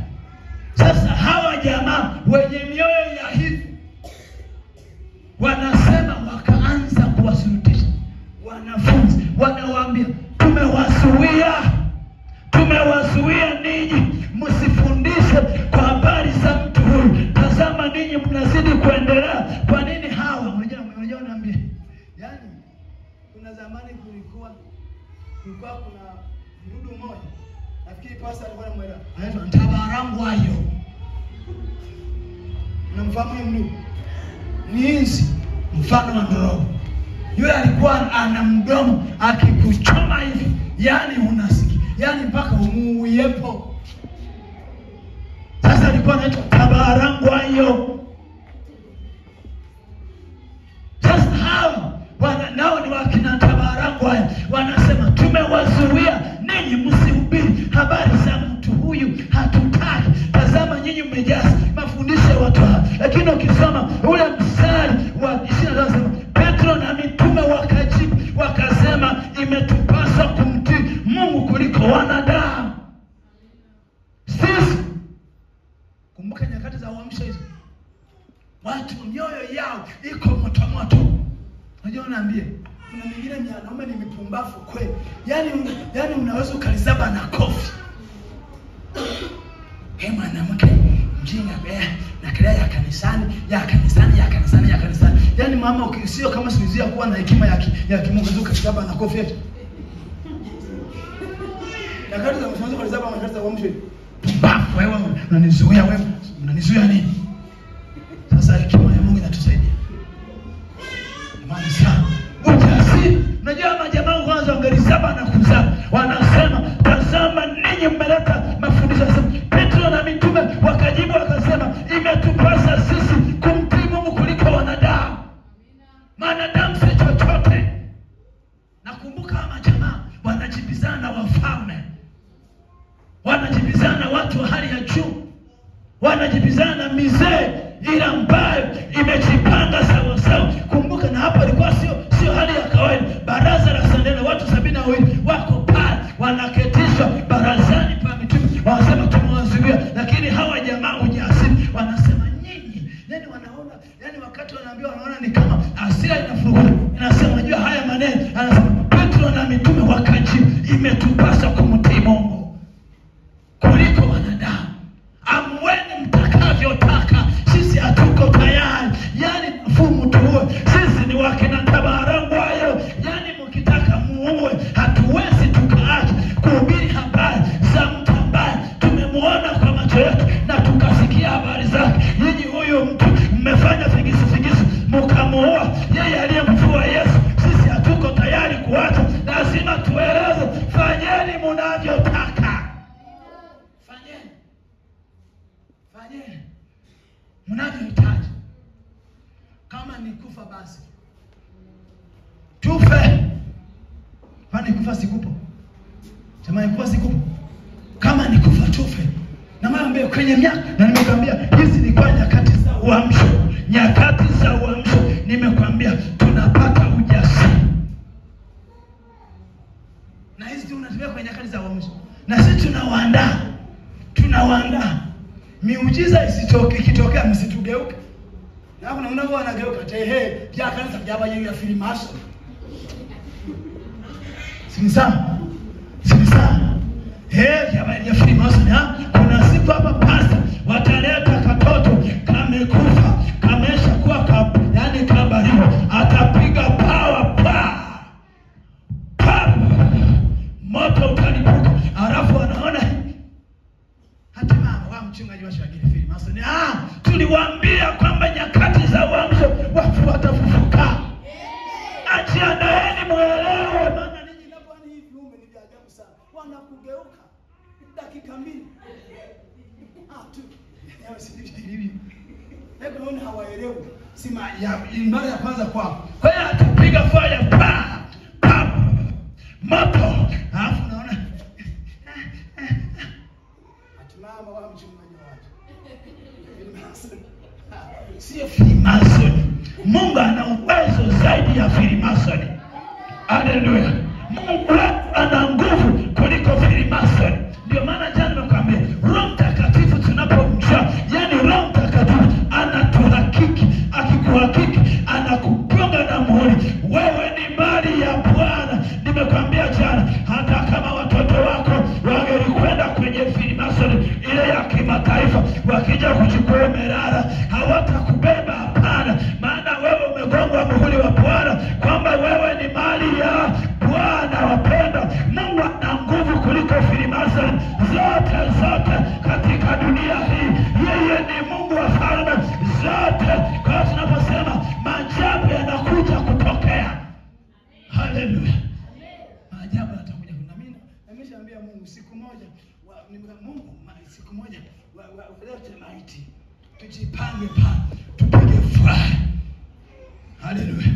Sasa hawa jamaa wenye mioyo ya hivi wanasema, wakaanza kuwasulutisha wanafunzi, wanawaambia, tumewazuia ninyi msifundishe kwa habari za mtu huyu. Tazama ninyi mnazidi kuendelea. Kwa nini hawa? Unajua naambia, yani kuna zamani kulikuwa kuna mdudu mmoja, nafikiri pasta alikuwa anamuelewa, anaitwa Ntabarangu ayo. Unamfahamu mndu? Ni inzi mfano wa ndorobo. Yule alikuwa ana mdomo akikuchoma hivi, yani unasikia, yani mpaka umuyepo. Sasa alikuwa anaitwa tabarangwa hiyo. Sasa hao nao ni wakina tabarangwa, wanasema tumewazuia ninyi msihubiri habari za mtu huyu, hatutaki. Tazama nyinyi mmejaza mafundisho ya watu hao. Lakini ukisoma ule mstari wa 20 Petro na mitume wakajibu wakasema, imetupasa kumtii Mungu kuliko wanadamu. Sisi kumbuka nyakati za uamsho hizo, watu mioyo yao iko moto moto. Unajua naambia, kuna mwingine mwanaume ni mipumbafu kweli. Yaani unaweza ukalizaba na kofi. Mwanamke mjinga na kelele ya kanisani. Yaani mama ukisio kama siwezia kuwa na hekima ya kimungu ukalizaba na kofi eti. Nyakati za mwanzo ukalizaba nyakati za uamsho. Pumbafu wewe, unanizuia nini? Sasa hekima ya Mungu inatusaidia. Imani sana. Ujasiri. Unajua majamaa kwanza wangelisaba na kuzaa. Wanasema, tazama ninyi mmeleta mafundisho. Petro na mitume wakajibu wakasema, imetupasa sisi kumtii Mungu kuliko wanadamu. Wanadamu si chochote. Nakumbuka majamaa wanajibizana wafalme. Wanajibizana watu wa hali ya juu. Wanajibizana mizee ile ambayo imejipanga sawa sawa. Kumbuka na hapa ilikuwa sio hali ya kawaida. Baraza la Sanhedrin watu 72 wako pale wanaketishwa barazani pa mitume. Wanasema tumewazuia, lakini hawa jamaa ujasiri wanasema nyinyi. Yaani wanaona, yaani wakati wanaambiwa wanaona ni kama hasira inafuruka. Inasema unajua haya maneno. Anasema Petro na mitume wakajibu, imetupasa kumtii Mungu kuliko wanadamu. Amweni mtakavyotaka, sisi hatuko tayari. Yaani mfumo tuwe, sisi ni wakina tabarangwa hayo. Yaani mkitaka muue, hatuwezi tukaacha kuhubiri habari za mtu ambaye tumemuona kwa macho yetu na tukasikia habari zake. Nyinyi huyo mtu mmefanya figisu mkamuua yeye aliyemfufua Yesu. Sisi hatuko tayari kuacha, lazima tueleze, fanyeni mnavyotaka. Fanyeni mnavyohitaji. Kama ni kufa basi tufe. Kwani kufa sikupo? Sema ni kufa sikupo. Kama ni kufa tufe. Na maana kwenye miaka, na nimekwambia hizi ni kwa nyakati za uamsho. Nyakati za uamsho nimekwambia tunapata ujasiri. Na hizi tunatembea kwenye nyakati za uamsho. Na sisi tunawaandaa. Miujiza ikitokea msitugeuke. Na kuna mnao wanageuka tehe pia kanisa jaba yeye ya filimaso. Sinisa. Jaba ya filimaso na kuna siku hapa pasta wataleta katoto kamekufa, kamesha kuwa yani kabariwa, atapiga power moto utalipuka. Alafu anaona mchungaji wa shagiri filimaso ni tuliwaambia kwamba nyakati za uamsho watu watafufuka. Ajiandaeni muelewe, maana ninyi ninapoani hivi viumbe ni vya ajabu sana. Wanakugeuka dakika mbili. Tu. Yaani si hivi. Hebu naona hawaelewi. Sima ya mara ya kwanza kwao. Kwa hiyo atapiga fire moto. Alafu naona mama wa mchungaji wake. Sio Freemason. Mungu ana uwezo zaidi ya Freemason. Haleluya. Mungu ana nguvu kuliko Freemason. Ndio maana jana nimekwambia Roho Mtakatifu tunapomjua, yani Roho Mtakatifu anatuhakiki, akikuhakiki anakugonga na muhuri. Wewe ni mali ya Bwana. Nimekwambia jana hata kama watoto wako wangelikwenda kwenye Freemason ile ya kimataifa, wakija kuchukua merara, hawatakubeba hapana. Maana wewe umegongwa muhuri wa Bwana kwamba wewe ni mali ya Bwana. Wapenda, Mungu ana nguvu kuliko Freemason zote katika dunia hii. Yeye ni Mungu wa falme zote. Mungu siku moja walete maiti. Tujipange pale. Tupige furaha. Haleluya.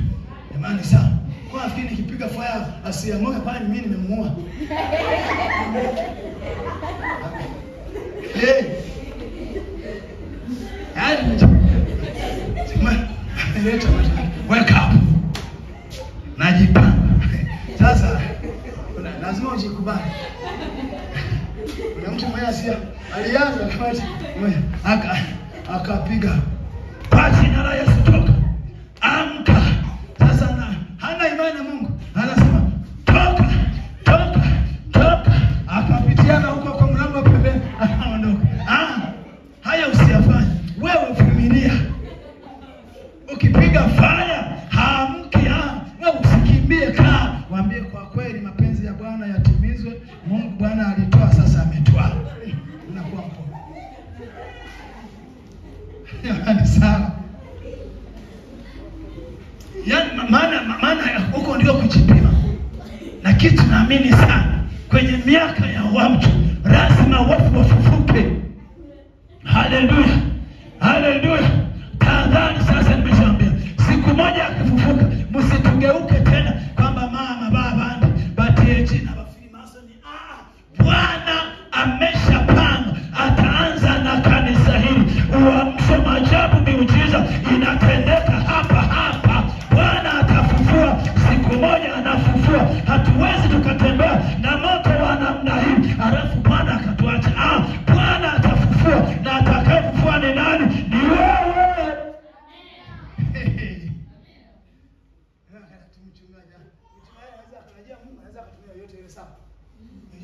Jamani sana. Kwa nafikiri nikipiga fire asiamoe pale mimi nimemuua. Wake up. Najipanga. Sasa lazima ujikubali. Kuna mtu mmoja asia alianza kama akapiga kwa jina la Yesu toka. Amka. Sasa hana imani na Mungu. Anasema toka. Akapitiana huko kwa mlango wa pembeni akaondoka. Haya usiyafanye. Wewe vumilia. Ukipiga fire haamki wewe usikimbie kaa. Waambie kwa kweli mapenzi ya Bwana yatimizwe. Mungu Bwana alitoa sasa ametoa. Unakuwa mpoa. Yaani sawa. Yaani maana huko ndio kujipima. Na kitu naamini sana kwenye miaka ya watu lazima wafu wafufuke. Haleluya. Haleluya. Tadhani sasa nimeshaambia siku moja akifufuka msitugeuke tena kwamba mama baba batieji na Freemasoni. Bwana ameshapanga ataanza na kanisa hili. Uamsho, maajabu, miujiza inatendeka hapa. Bwana atafufua siku moja, anafufua. Hatuwezi tukatembea na moto wa namna hii alafu Bwana akatuacha. Bwana atafufua na atakayefufua ni nani? Ni wewe.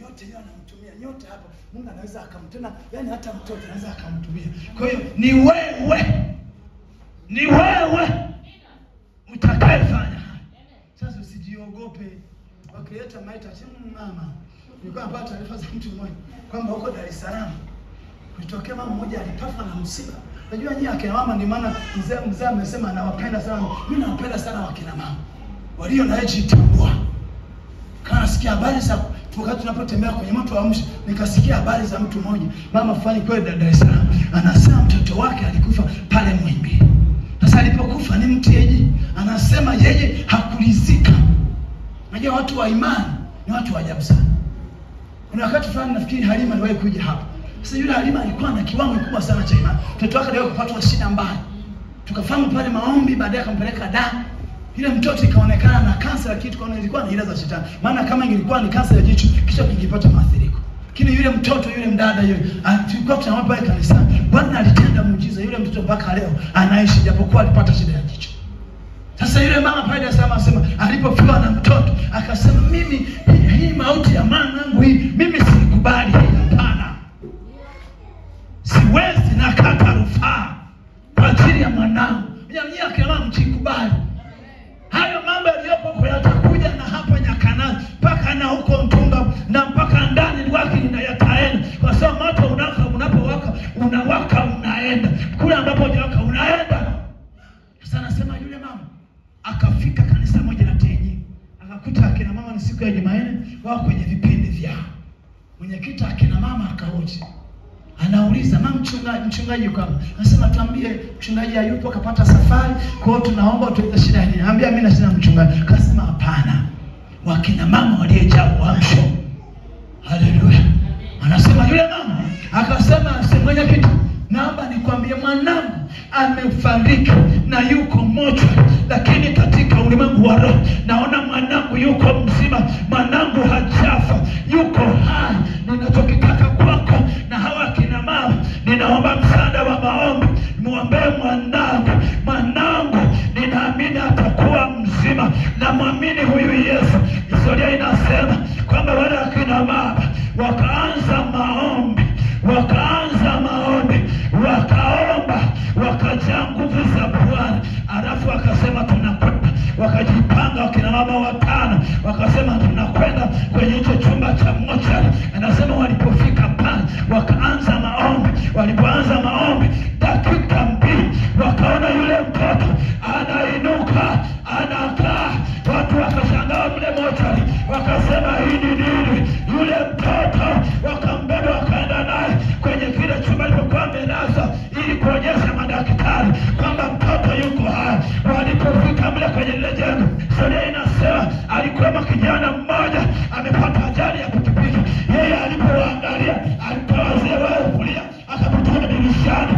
Yote yeye anamtumia nyote hapa. Mungu anaweza akamtena, yani hata mtoto anaweza akamtumia. Kwa hiyo ni wewe utakayefanya. Sasa usijiogope. Wakileta maita mama. Nilikuwa napata taarifa za mtu mmoja kwamba huko Dar es Salaam kulitokea mama mmoja alipatwa na msiba. Unajua nyinyi akina mama ni maana mzee amesema anawapenda sana. Mimi nawapenda sana wakina mama walio na jitambua. Kana sikia habari za wakati tunapotembea kwenye moto wa mshi, nikasikia habari za mtu mmoja mama fulani kwa Dar es Salaam, anasema mtoto wake alikufa pale Muhimbili. Sasa alipokufa ni mtieji, anasema yeye hakulizika. Unajua watu wa imani ni watu wa ajabu sana. Kuna wakati fulani nafikiri Halima aliwahi kuja hapa. Sasa yule Halima alikuwa na kiwango kikubwa sana cha imani. Mtoto wake aliwahi kupatwa shida mbaya. Tukafahamu pale maombi, baadaye akampeleka damu. Ile mtoto ikaonekana na kansa, lakini tukaona ilikuwa ni ila za shetani. Maana kama ingekuwa ni kansa ya jicho kisha kingepata maathiriko. Lakini yule mtoto, yule mdada yule, tulikuwa tunamwapa pale kanisani. Bwana alitenda muujiza, yule mtoto mpaka leo anaishi japokuwa alipata shida ya jicho. Sasa yule mama pale Dar es Salaam asema alipofiwa na mtoto, akasema mimi hii mauti ya mwanangu hii mimi sikubali, hapana. Siwezi na kata rufaa kwa ajili ya mwanangu. Nyinyi akina mchikubali. Hayo mambo yaliyopo kwa yatakuja na hapa Nyakanazi mpaka na huko Mtunga na mpaka ndani wake yataenda. Kwa sababu moto unapowaka unawaka unaenda. Kule ambapo hujawaka unaenda. Sasa nasema yule mama akafika kanisa moja la Tenyi. Akakuta akina mama ni siku ya Jumanne wao kwenye vipindi vyao. Mwenyekiti akina mama akaoje. Anauliza mama mchungaji yuko hapa. Anasema tuambie mchungaji hayupo kapata safari, kwa hiyo tunaomba utueleze shida nini. Anambia mimi na sina mchungaji. Akasema hapana. Wakina mama waliojaa uamsho. Haleluya. Anasema yule mama akasema mwenyekiti, naomba nikwambie mwanangu amefariki na yuko mochwa, lakini katika ulimwengu wa roho naona mwanangu yuko mzima, mwanangu hajafa, yuko hai. Ninachokitaka kwako na hawa kina mama, ninaomba msaada wa maombi, muombee mwanangu, ninaamini atakuwa mzima, na muamini huyu Yesu. Historia inasema kwamba wale akina mama wakaanza maombi, wakaomba, wakajaa nguvu za Bwana. Alafu akasema tunakwenda, wakajipanga wakina mama watano, wakasema tunakwenda kwenye hicho chumba cha mochari. Anasema walipofika pale wakaanza maombi. Walipoanza maombi dakika 2 wakaona yule mtoto anainuka, anakaa. Watu wakashangaa mle mochari, wakasema hii ni nini? Yule mtoto kwenye lile jengo. Historia inasema alikuwa kijana mmoja amepata ajali ya pikipiki. Yeye alipoangalia alikuwa wazee wao kulia, akapitia dirishani.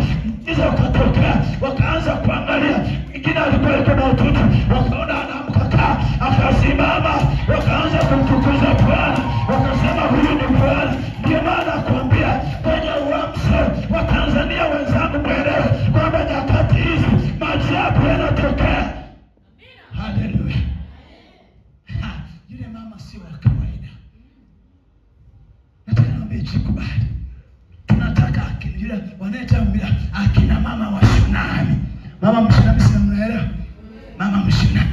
Hizo wakatokea, wakaanza kuangalia. Mwingine alikuwa yuko na ututu, wakaona anaamka kaa, akasimama, wakaanza kumtukuza Bwana, wakasema huyu ni Bwana. Ndio maana kuambia kwenye uamsho wa Tanzania wenzangu, mwelewe kwamba nyakati hizi maajabu yanatokea. Haleluya. Yule mama sio wa kawaida. Nataka niambie jikubali. Tunataka akili wanaitambia akina mama wa Shunami. Mama Mshunami, si mnaelewa? Mama Mshunami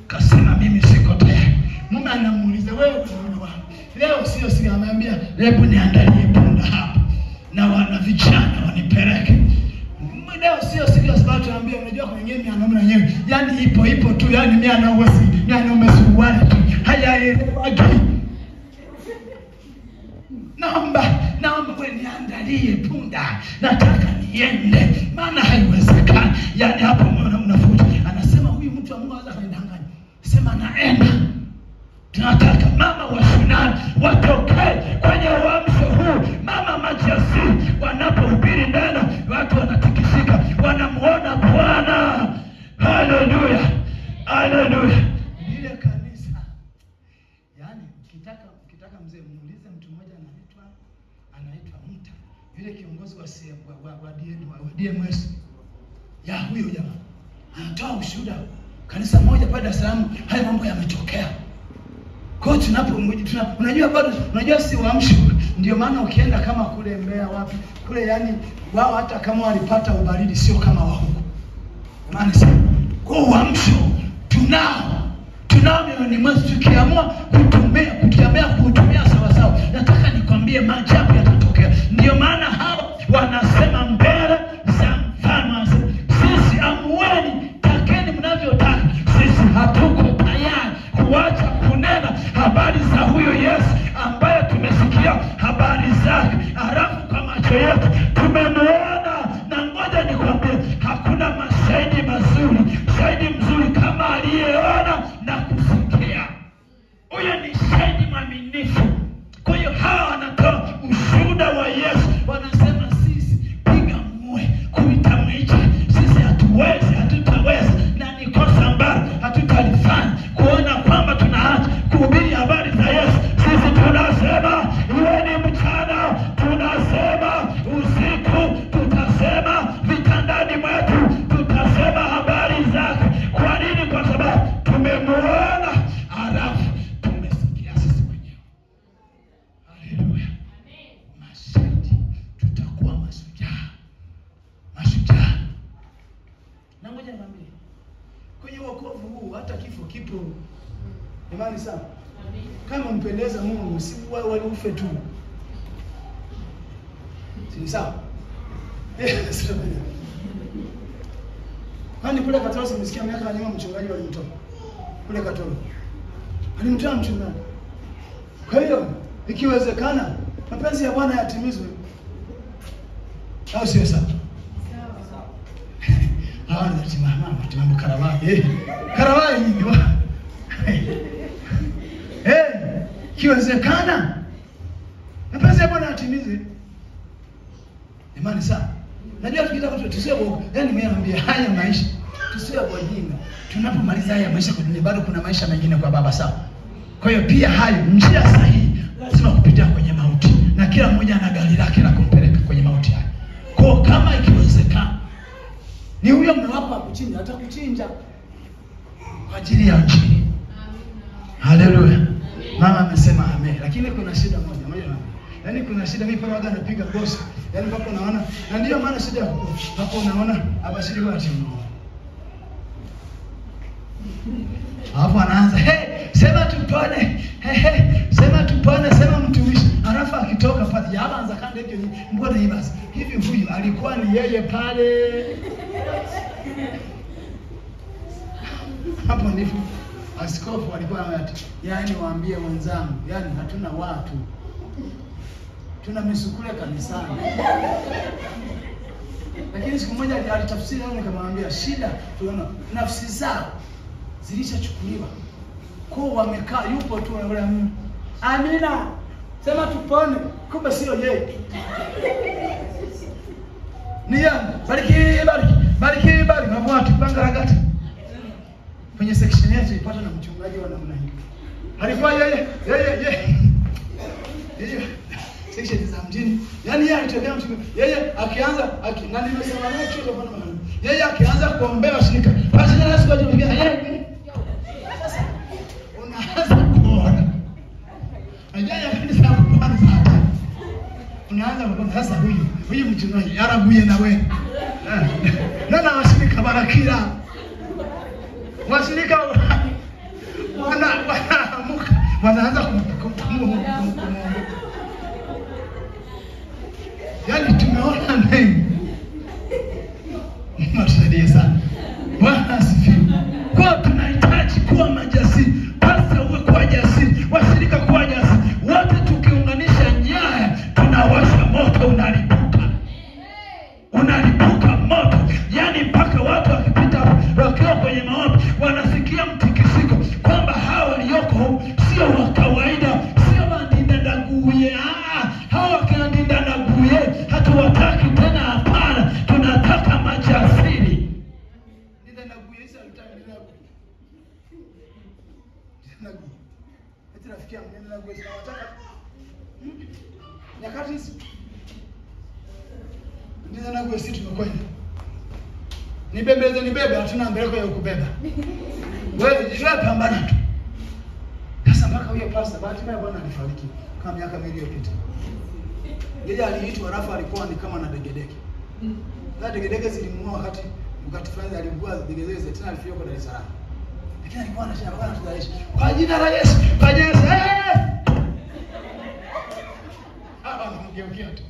kasema mimi siko tayari. Mume anamuuliza wewe mume wangu, leo sio ameambia hebu niandalie punda hapa na wana vijana wanipeleke. Leo sio sababu tunaambia unajua kwa wengine wanaume wenyewe yani ipo tu, yani mimi anawasi mimi anaumesuruali tu. Hayaelewagi. Naomba wewe niandalie punda. Nataka niende. Maana haiwezekani. Yani hapo unafuta. Anasema huyu mtu wa Mungu anaweza kunidanganya. Sema naenda. Tunataka mama wa Shunami watokee kwenye uamsho huu. Mama majasiri wanapohubiri neno, watu wanatikisika, wanamuona Bwana. Haleluya. Haleluya. Ile kanisa. Yani ukitaka mzee muulize mtu mmoja anaitwa Mta. Yule kiongozi wa DMS. Ya huyo jamaa. Anatoa ushuhuda. Kanisa moja pale Dar es Salaam haya mambo yametokea. Kwa unajua bado unajua si uamsho. Ndio maana ukienda kama kule Mbeya wapi kule, yani wao hata kama walipata ubaridi sio kama wa huko. Maana sasa kwa uamsho tunao ni mwanzo, tukiamua kutumia sawa sawa. Nataka nikwambie maajabu yatatokea. Ndio maana hao wanasema mbele za mfalme, sisi amueni, takeni mnavyotaka. Sisi hatuko tayari kuacha kunena habari za huyo Yesu ambaye tumesikia habari zake, halafu kwa macho yetu tumemuona. Na ngoja nikwambie, hakuna mashahidi mazuri, shahidi mzuri kama aliyeona na kusikia. Huyo ni shahidi mwaminifu. Kwa hiyo hawa wanatoa ushuhuda wa Yesu, wanasema sisi piga mwe kuitamwicha, sisi hatuwezi, hatutaweza, na ni kosa ambalo hatutalifanya kuona kwamba tunaacha kuhubiri habari za Yesu. Sisi tunasema iwe ni mchana, tunasema usiku, tutasema vitandani mwetu, tutasema habari zake. Kwa nini? Kwa sababu tumemuona, halafu tumesikia sisi wenyewe. Haleluya. Mashahidi, tutakuwa mashujaa. Na ngoja niambie, kwenye wokovu huu hata kifo kipo. Imani sana. Kama mpendeza Mungu, si wale ufe tu. Si sawa? Kwani kule Katoro simesikia miaka ya nyuma mchungaji walimtoa. Kule Katoro. Alimtoa mchungaji. Kwa hiyo ikiwezekana mapenzi ya Bwana yatimizwe. Au sio sawa? Sawa. Hawa ndio mambo Karawai. Karawai ndio. Kiwezekana mapenzi ya Bwana yatimizwe. Imani sana. Najua tukitaka tusio, yani mimi naambia haya maisha tusio wajinga. Tunapomaliza haya maisha kwa dunia bado kuna maisha mengine kwa Baba, sawa? Kwa hiyo pia hayo njia sahihi lazima kupitia kwenye mauti, na kila mmoja ana gari lake la kumpeleka kwenye mauti haya. Kwa kama ikiwezekana ni huyo mume wako akuchinja, atakuchinja kwa ajili ya Injili. Haleluya. Mama amesema amen. Lakini kuna shida moja. Yaani kuna shida, mimi pale waga napiga boss. Yaani hapo unaona, na ndio maana shida yako. Hapo unaona abashiri wa timu. Hapo anaanza, sema tupone. Sema tupone, sema mtumishi. Alafu akitoka pale, anaanza kanda hiyo, mbona hii basi? Hivi huyu alikuwa ni yeye pale. Hapo ndipo askofu alikuwa anati, yaani waambie wenzangu, yaani hatuna watu, tuna misukule kanisani. Lakini siku moja alitafsiri, yeye nikamwambia shida tunaona nafsi zao zilishachukuliwa. Kwa wamekaa yupo tu yule Mungu. Amina. Sema tupone. Kumbe sio yeye. Ni yangu. Bariki. Mabwana tupanga ragati. Kwenye section yetu ipata na mchungaji wa namna hii. Alikuwa yeye. Section za mjini. Yaani yeye alitembea mtu. Yeye akianza na nimesema naye chote kwa maana. Yeye akianza kuombea washirika. Basi na siku aje yeye. Unaanza kuona. Ajaya kanisa kwanza. Unaanza kuona sasa huyu mchungaji arabuye na wewe. Na washirika barakira. Washirika wanaanza kumtukumu. Yaani tumeona nini? Matusaidie sana. Bwana asifiwe. Kwa tunahitaji kuwa majasiri. Pasta uwe kuwa jasiri. Washirika kuwa jasiri. Wote tukiunganisha nyaya tunawasha moto unalipuka. Unalipuka moto. Yaani mpaka watu wakipita wakiwa kwenye maombi wanasikia mtikisiko kwamba hawa walioko sio wa kawaida, sio wandindandaguye. Hawa wakandindandaguye hatuwataki tena, hapana. Tunataka majasiri. Ndindandaguye sasa utaendelea. Ndindandaguye. Eti rafiki yangu ndindandaguye tunawataka. Nyakati hizi. Ndindandaguye sisi tumekwenda. Nibebe hatuna mbeleko ya kubeba. Wewe pambana tu. Sasa mpaka huyo pasta bahati mbaya bwana alifariki kama miaka miwili iliyopita. Yeye aliitwa Rafa, alikuwa ni kama na degedege. Na degedege zilimuua wakati fulani alikuwa degedege tena alifia kwa Dar es Salaam. Lakini alikuwa anasema bwana tudaishi. Kwa jina la Yesu, kwa jina la Yesu. Hapa namgeukia tu.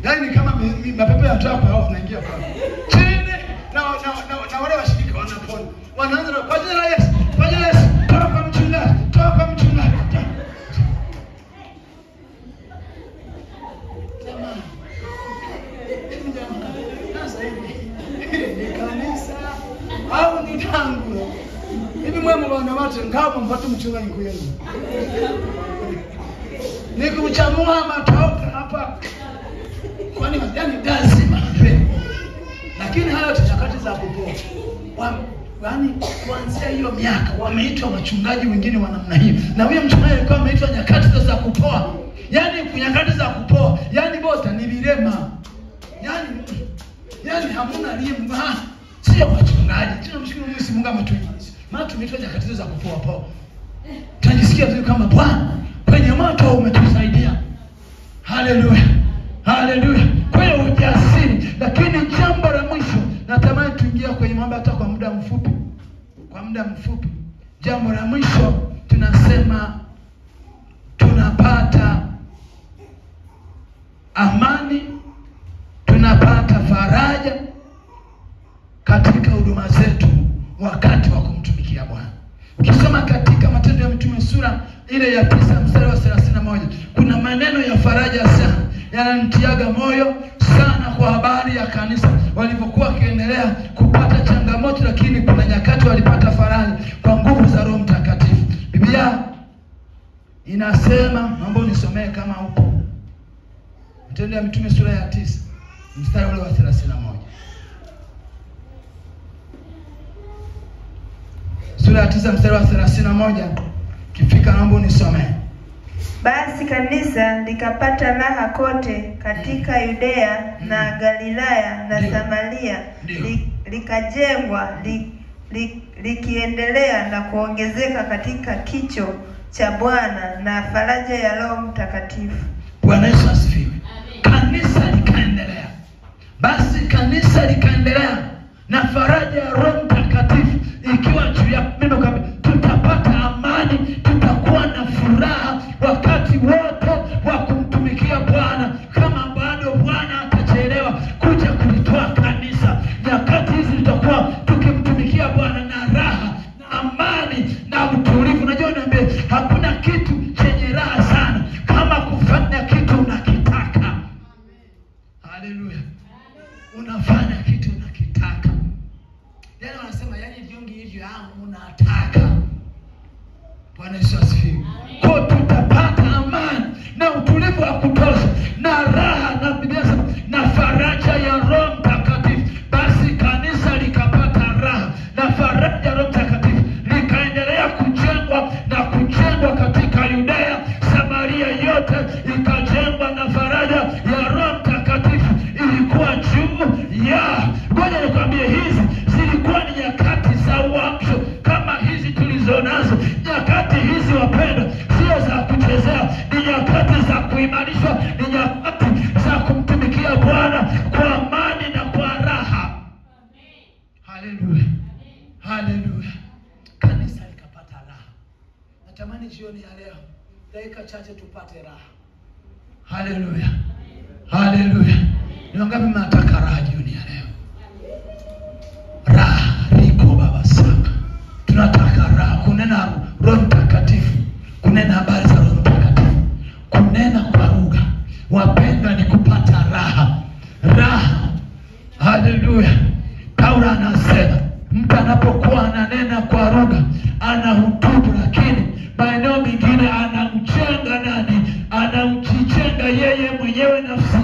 Yaani kama mapepo yanatoka kwa hofu naingia kwa chini na wale washirika wanapona. Wanaanza kwa jina la Yesu, kwa jina la Yesu, toka kwa mchungaji. Sasa hivi ni kanisa au ni tangu? Hivi mwema bwana watu ngao mpate mchungaji kuyeni. Nikumchamua matoka hapa. Kwani yani lazima mpe. Lakini hayo tutakati za kupoa. Yaani kuanzia hiyo miaka wameitwa wachungaji wengine wa namna hiyo. Na huyo mchungaji alikuwa ameitwa nyakati za kupoa. Yaani nyakati za kupoa. Yaani bota ni vilema. Yaani hamuna elimu. Sio wachungaji. Tunamshukuru Mungu ametuingiza. Maana tumeitwa nyakati za kupoa. Tunajisikia tu kama Bwana kwenye moto umetusaidia. Haleluya. Kwa hiyo ujasiri. Lakini jambo la mwisho natamani tuingia kwenye mambo hata kwa muda mfupi. Jambo la mwisho tunasema tunapata amani, tunapata faraja katika huduma zetu wakati wa kumtumikia Bwana. Ukisoma katika Matendo ya Mitume sura ile ya 9 mstari wa 31 kuna maneno ya faraja sana yananitiaga moyo sana kwa habari ya kanisa walivyokuwa wakiendelea kupata changamoto, lakini kuna nyakati walipata faraja kwa nguvu za Roho Mtakatifu. Biblia inasema, mambo nisomee kama upo. Matendo ya Mitume sura ya 9 mstari ule wa 31. Sura ya 9 mstari wa 31. Kifika mambo nisomee. Basi kanisa likapata raha kote katika Yudea na Galilaya na Samaria, likajengwa likiendelea na kuongezeka katika kicho cha Bwana na faraja ya Roho Mtakatifu. Bwana Yesu asifiwe. Kanisa likaendelea. Basi kanisa likaendelea na faraja ya Roho Mtakatifu ikiwa juu ya neno kama tutapata amani, tutakuwa na furaha wakati wote wa kumtumikia Bwana. Kama bado Bwana atachelewa kuja kulitoa kanisa, nyakati hizi tutakuwa tukimtumikia Bwana na raha na amani na utulivu. Unajua niambie, hakuna kitu chenye raha sana kama kufanya kitu unakitaka. tunataka. Bwana Yesu asifiwe. Kwa tutapata amani na utulivu wa kutosha na raha na bidasa na faraja ya Roho Mtakatifu. Basi kanisa likapata raha na faraja ya Roho Mtakatifu, likaendelea kujengwa na kujengwa katika Yudea, Samaria yote ikajengwa na faraja ya Roho Mtakatifu ilikuwa juu ya. Ngoja nikwambie, hizi zilikuwa ni nyakati za uamsho kama hizi tulizonazo. Nyakati hizi wapendwa, sio za kuchezea, ni nyakati za kuimarishwa, ni nyakati za kumtumikia Bwana kwa amani na kwa raha. Haleluya. Haleluya. Kanisa likapata raha. Natamani jioni ya leo dakika chache tupate raha. Haleluya. Haleluya. Ni wangapi mnataka raha jioni ya leo? Raha riko baba saka. Tunataka raha, kunena Roho Mtakatifu, kunena habari za Roho Mtakatifu, kunena kwa lugha. Wapendwa, ni kupata raha. Raha. Haleluya. Paulo anasema mtu anapokuwa ananena kwa lugha anahutubu, lakini maeneo mengine anamjenga nani? Anamjenga yeye mwenyewe nafsi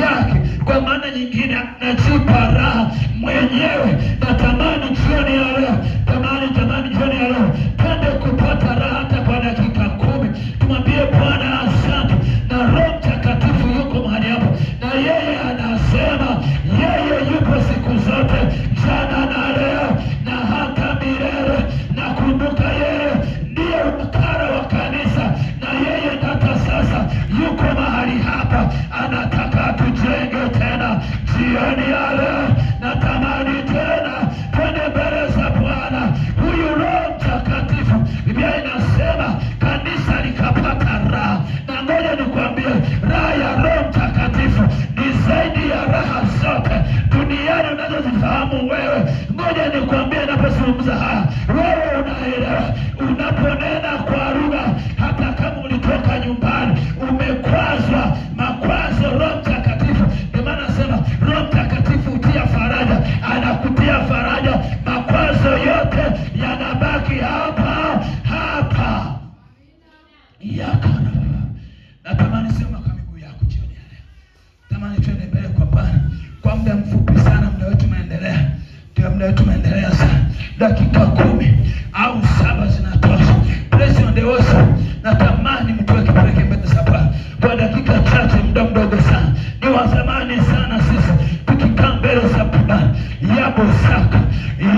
yake. Kwa maana nyingine anajipa raha mwenyewe. Natamani jioni ya leo, tamani jioni ya leo twende kupata raha hata kwa dakika 10. Tumwambie Bwana asante, na Roho Mtakatifu yuko mahali hapo, na yeye anasema yeye yupo siku zote, jana na leo na hata milele. Na kumbuka yeye ndiye wakara wa kanisa, na yeye hata sasa yuko mahali hapa, anataka tujenge tena jioni ya leo. Natamani tena twende mbele za Bwana. Huyu Roho Mtakatifu, Biblia inasema kanisa likapata raha. Na ngoja nikwambie, raha ya Roho Mtakatifu ni zaidi ya raha zote duniani unazozifahamu wewe. Ngoja nikwambie, napozungumza haya wewe unaelewa. Unaponena kwa lugha, hata kama ulitoka nyumbani umekwazwa makwazo, Roho Mtakatifu, ndio maana nasema Roho Mtakatifu hutia faraja, anakutia faraja. Makwazo yote yanabaki hapa hapa. Yakana. Natamani sema kwa miguu yako jioni ya leo. Tamani twende mbele kwa Bwana. Kwa muda mfupi sana, muda wetu umeendelea. Ndio muda wetu umeendelea sana. Dakika 10 au 7 zinatosha. Praise on the worship. Natamani mtoe kipeleke mbele za Bwana kwa dakika chache, muda mdogo sana. Ni wa zamani sana sisi tukikaa mbele za Bwana. Yabo saka,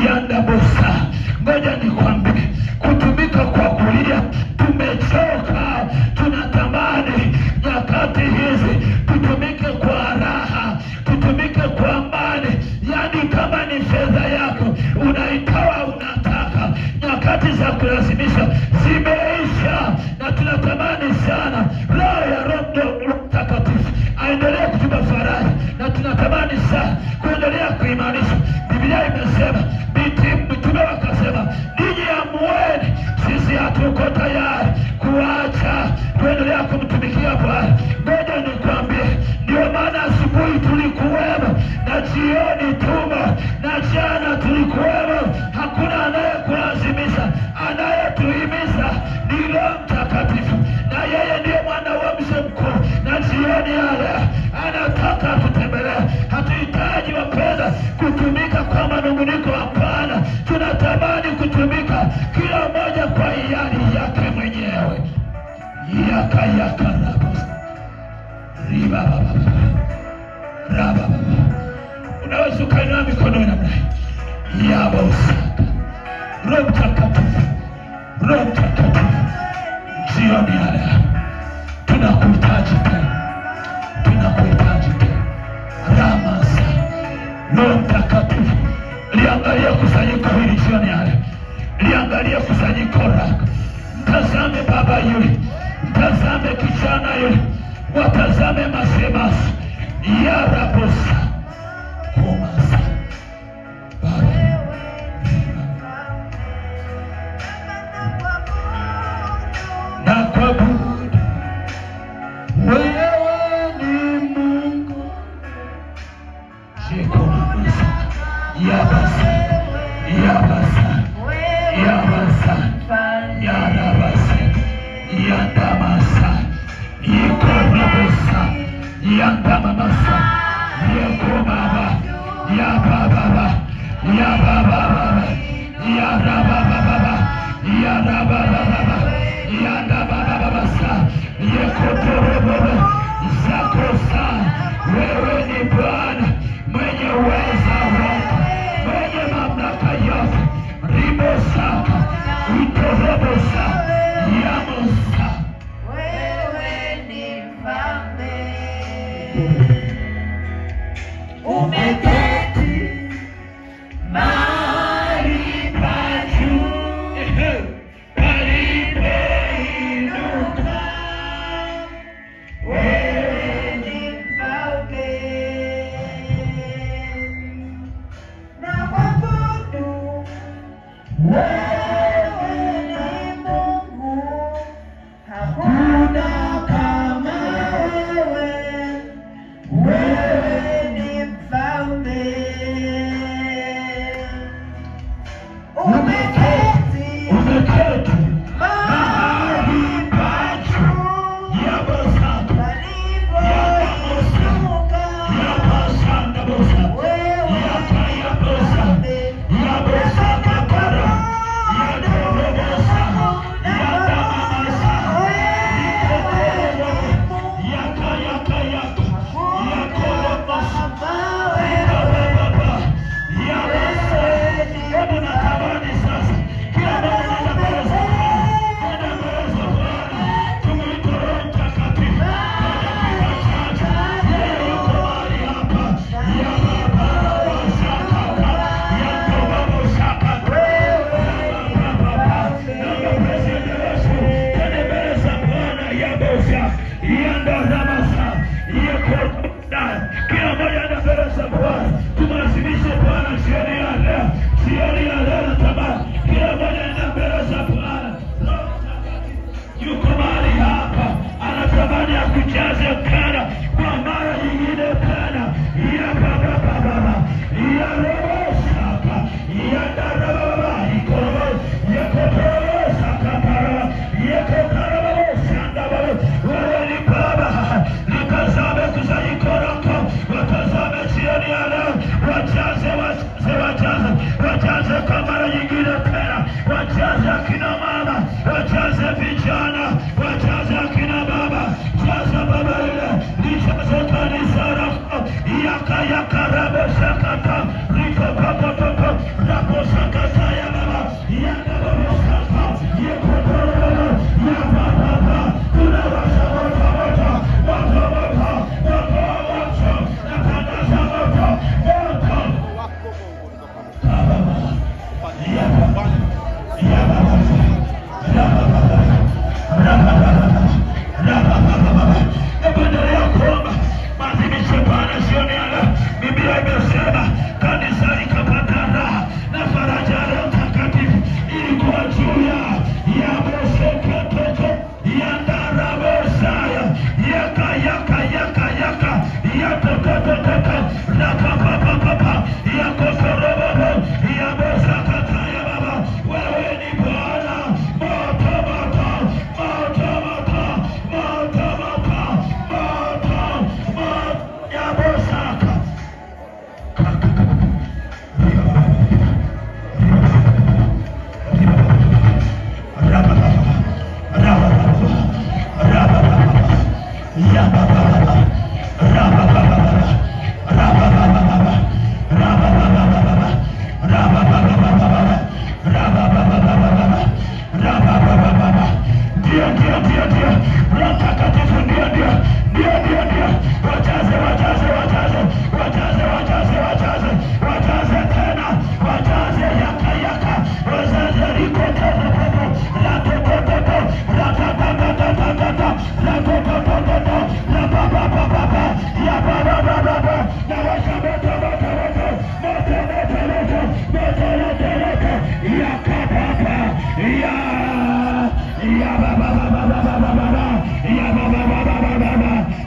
yanda bosa. Ngoja nikwambie, kutumika kwa kulia tumechoka. Tunatamani nyakati hizi tutumike kwa raha, tutumike kwa amani. Yani kama ni fedha yako unaitoa, unataka. Nyakati za kulazimisha zimeisha, na tunatamani sana roho ya Roho Mtakatifu aendelee kutupa faraja, na tunatamani sana kuendelea kuimarisha. Biblia imesema, mitume wakasema, ninyi amueni, sisi hatuko tayari kuacha kuendelea kumtumikia Bwana. Ngoja nikwambie, ndio maana asubuhi tulikuwemo na jioni tumo na jana tulikuwemo. Hakuna anayekulazimisha, anayetuhimiza ni Roho Mtakatifu, na yeye ndiye mwana wa mzee mkuu. Na jioni ya leo anataka tutembelee. Hatuhitaji wapenda kutumika kwa manunguniko, hapana. Tunatamani kutumika kila mmoja kwa hiari yake mwenyewe. Yaka rabo riba baba raba baba. Unaweza ukainua mikono namna hii. Yabo saka. Roho Mtakatifu, Roho Mtakatifu, jioni ya leo tunakuhitaji tena, tunakuhitaji tena. Ramasa. Roho Mtakatifu, liangalia kusanyiko hili jioni ya leo, liangalia kusanyiko lako. Mtazame baba yule, mtazame kijana yule, watazame masemasi ya rabosa kumasa baba. Na kwa budu wewe ni Mungu. Shiko masa ya basa, ya basa, ya masa yanda masa yeko baba ya baba ya baba ya baba ya baba ya baba masa yeko baba zakosa. Wewe ni Bwana mwenye uweza wote, mwenye mamlaka yote. Rimosaka utorobosa yamosa. Wewe ni mfalme, umeketi mahali pa juu, palipeinuka. Wewe ni mfalme, na kuabudu wewe ni Mungu, hakuna kama wewe. Wewe ni mfalme, umeketi mahali pa juu, palipoinuka. Wewe wajaze kwa mara nyingine tena, wajaze akina mama, wajaze vijana, wajaze akina baba, jaza baba ile, lijaze kanisa lako, yaka rabo sakata, riko papa papa, rabo sakata ya baba, yaka baba sakata, yeko baba, ya baba, kuna washa wata, Biblia imesema kanisa likapata raha na faraja ya Mtakatifu ilikuwa juu ya Moseke ya Ndarabosaya yaka rakapapapapa yakosorobobo ya Mosakata ya baba. Wewe ni Bwana moto ya Mosaka.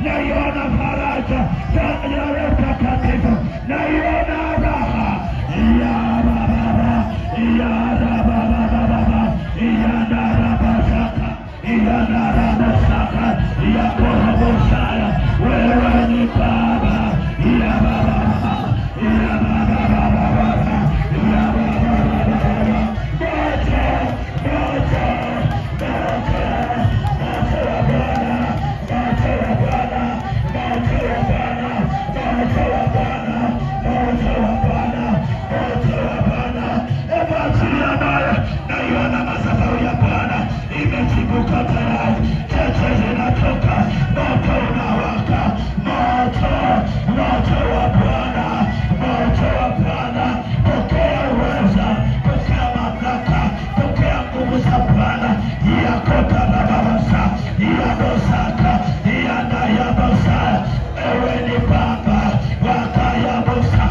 Naiona faraja ya Mtakatifu, naiona raha ya baba ya baba ya darabasaka ya darabasaka wewe ni Baba, ya Baba, ya Baba, ya naiona madhabahu ya Bwana imechibuka tayari, cheche zinatoka, moto unawaka, moto wa Bwana, moto wa Bwana. Pokea uweza, pokea mamlaka, pokea nguvu za Bwana. Yakota na babasa, yabosaka, yanayabosa, ewe ni Baba, wakayabosa.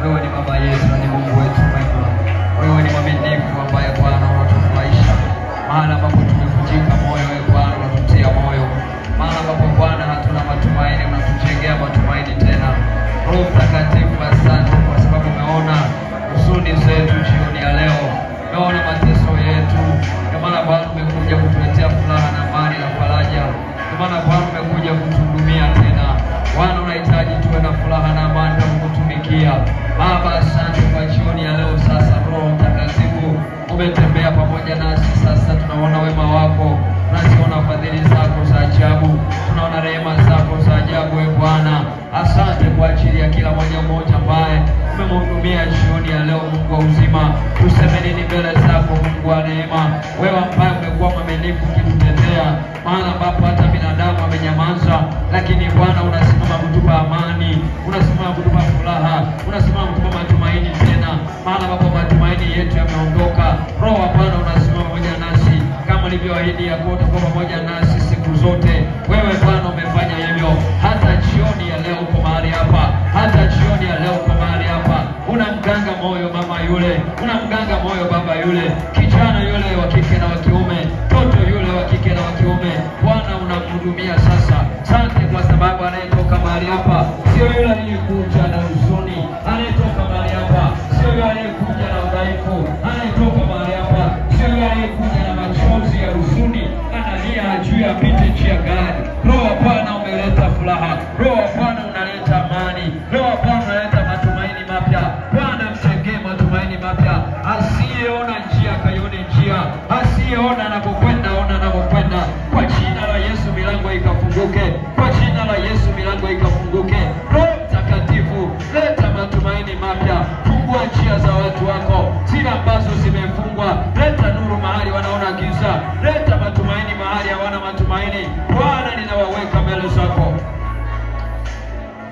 Wewe ni Baba yetu na ni Mungu wetu mwema. Wewe ni mwaminifu ambaye Bwana unatufurahisha. Mahala ambapo tumevunjika moyo, wewe Bwana unatutia moyo. Mahala ambapo Bwana hatuna matumaini, unatujengea matumaini tena. Roho Mtakatifu, asante kwa sababu umeona huzuni zetu jioni ya leo. Umeona mateso yetu. Kwa maana Bwana umekuja kutuletea furaha na amani na faraja. Kwa maana Bwana umekuja kutuhudumia tena. Bwana unahitaji tuwe na furaha na amani na kukutumikia. Baba, asante kwa jioni ya leo. Sasa Roho Mtakatifu umetembea pamoja nasi. Sasa tunaona wema wako, tunaziona fadhili zako za ajabu, tunaona rehema zako za ajabu. Wewe Bwana, asante kwa ajili ya kila mmoja ambaye umemhudumia jioni ya leo. Mungu wa uzima, tuseme nini mbele zako, Mungu wa neema, wewe ambaye umekuwa mwaminifu ukitutetea mahala ambapo hata binadamu amenyamaza, lakini Bwana unasimama kutupa amani, unasimama kutupa furaha, unasimama kutupa matumaini tena mahala ambapo matumaini yetu yameondoka. Roho wa Bwana unasimama pamoja nasi kama ulivyoahidi ya kuwa utakuwa pamoja nasi siku zote. Wewe Bwana umefanya hivyo. Hata jioni ya leo uko mahali hapa, hata jioni ya leo uko mahali hapa. Unamganga moyo mama yule, unamganga moyo baba yule, kijana yule wa kike na wa kiume, mtoto yule wa kike na wa kiume. Bwana unamhudumia sasa. Asante kwa sababu anayetoka mahali hapa sio yule aliyekuja na huzuni, anayetoka mahali hapa sio yule aliyekuja na udhaifu, anayetoka mahali hapa sio yule aliyekuja na machozi ya huzuni, analia juu ya pite njia gani. Roho wa Bwana umeleta furaha, Roho wa Bwana unaleta amani, Roho wa Bwana unaleta matumaini mapya. Bwana mtengee matumaini mapya. Asiyeona njia kaione njia, asiyeona anapokwenda ona anapokwenda. Kwa jina la Yesu milango ikafunguke, kwa jina la Yesu milango ikafunguke. Roho Mtakatifu, leta matumaini mapya. Fungua njia za watu wako zile ambazo zimefungwa. Leta nuru mahali wanaona giza, leta matumaini mahali hawana matumaini. Bwana, ninawaweka mbele zako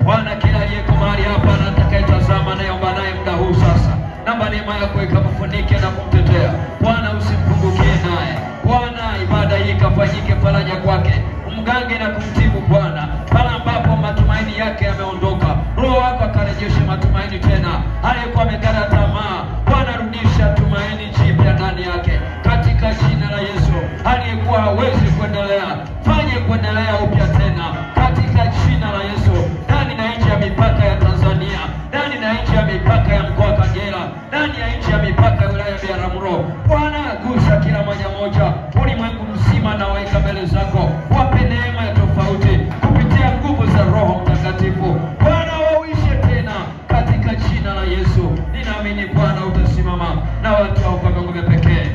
Bwana, kila aliyeko mahali hapa na atakayetazama, naomba naye muda huu sasa, naomba neema yako ikamfunike na kumtetea. Bwana, usimpungukie naye. Bwana, ibada hii ikafanyike faraja kwake, umgange na kumtibu Bwana pale ambapo matumaini yake yameondoka. Roho wako akarejeshe matumaini tena. Aliyekuwa amekata tamaa, Bwana rudisha tumaini jipya ndani yake katika jina la Yesu. Aliyekuwa hawezi kuendelea, fanye kuendelea upya tena katika jina la Yesu. Ndani na nje ya mipaka ya Tanzania, ndani na nje ya mipaka ya mkoa wa Kagera, ndani ya nje ya mipaka ya wilaya ya Biharamulo, Bwana gusa kila mmoja ulimwengu mzima, na weka mbele zako, wape neema ya tofauti kupitia nguvu za Roho Mtakatifu. Bwana, wauishe tena katika jina la Yesu. Ninaamini Bwana utasimama na watu wako kwa ngome pekee,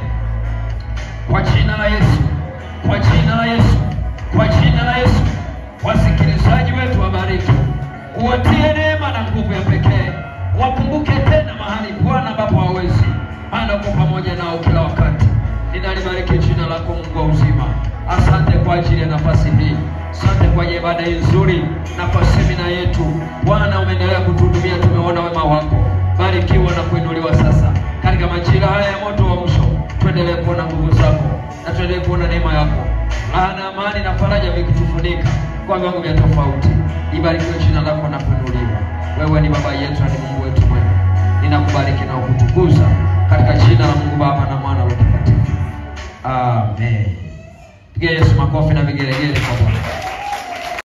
kwa jina la Yesu, kwa jina la Yesu, kwa jina la Yesu. Wasikilizaji wetu wabariki, uwatie neema na nguvu ya pekee, wakumbuke tena mahali Bwana ambapo hawezi, maana uko pamoja nao kila wakati. Ninalibariki jina lako Mungu wa uzima. Asante kwa ajili ya nafasi hii, asante kwa ibada hii nzuri na kwa semina yetu. Bwana, umeendelea kutuhudumia, tumeona wema wako. Barikiwa na kuinuliwa sasa katika majira haya ya moto wa mwisho. Tuendelee kuona nguvu zako na tuendelee kuona neema yako. Laana, amani na faraja vikitufunika kwa viwango vya tofauti. Ibarikiwe jina lako na kuinuliwa. Wewe ni baba yetu na ni Mungu wetu mwema. Ninakubariki na kukutukuza katika jina la Mungu Baba na Mwana na Roho Mtakatifu. Amen. Pigia Yesu makofi na vigelegele kwa Bwana.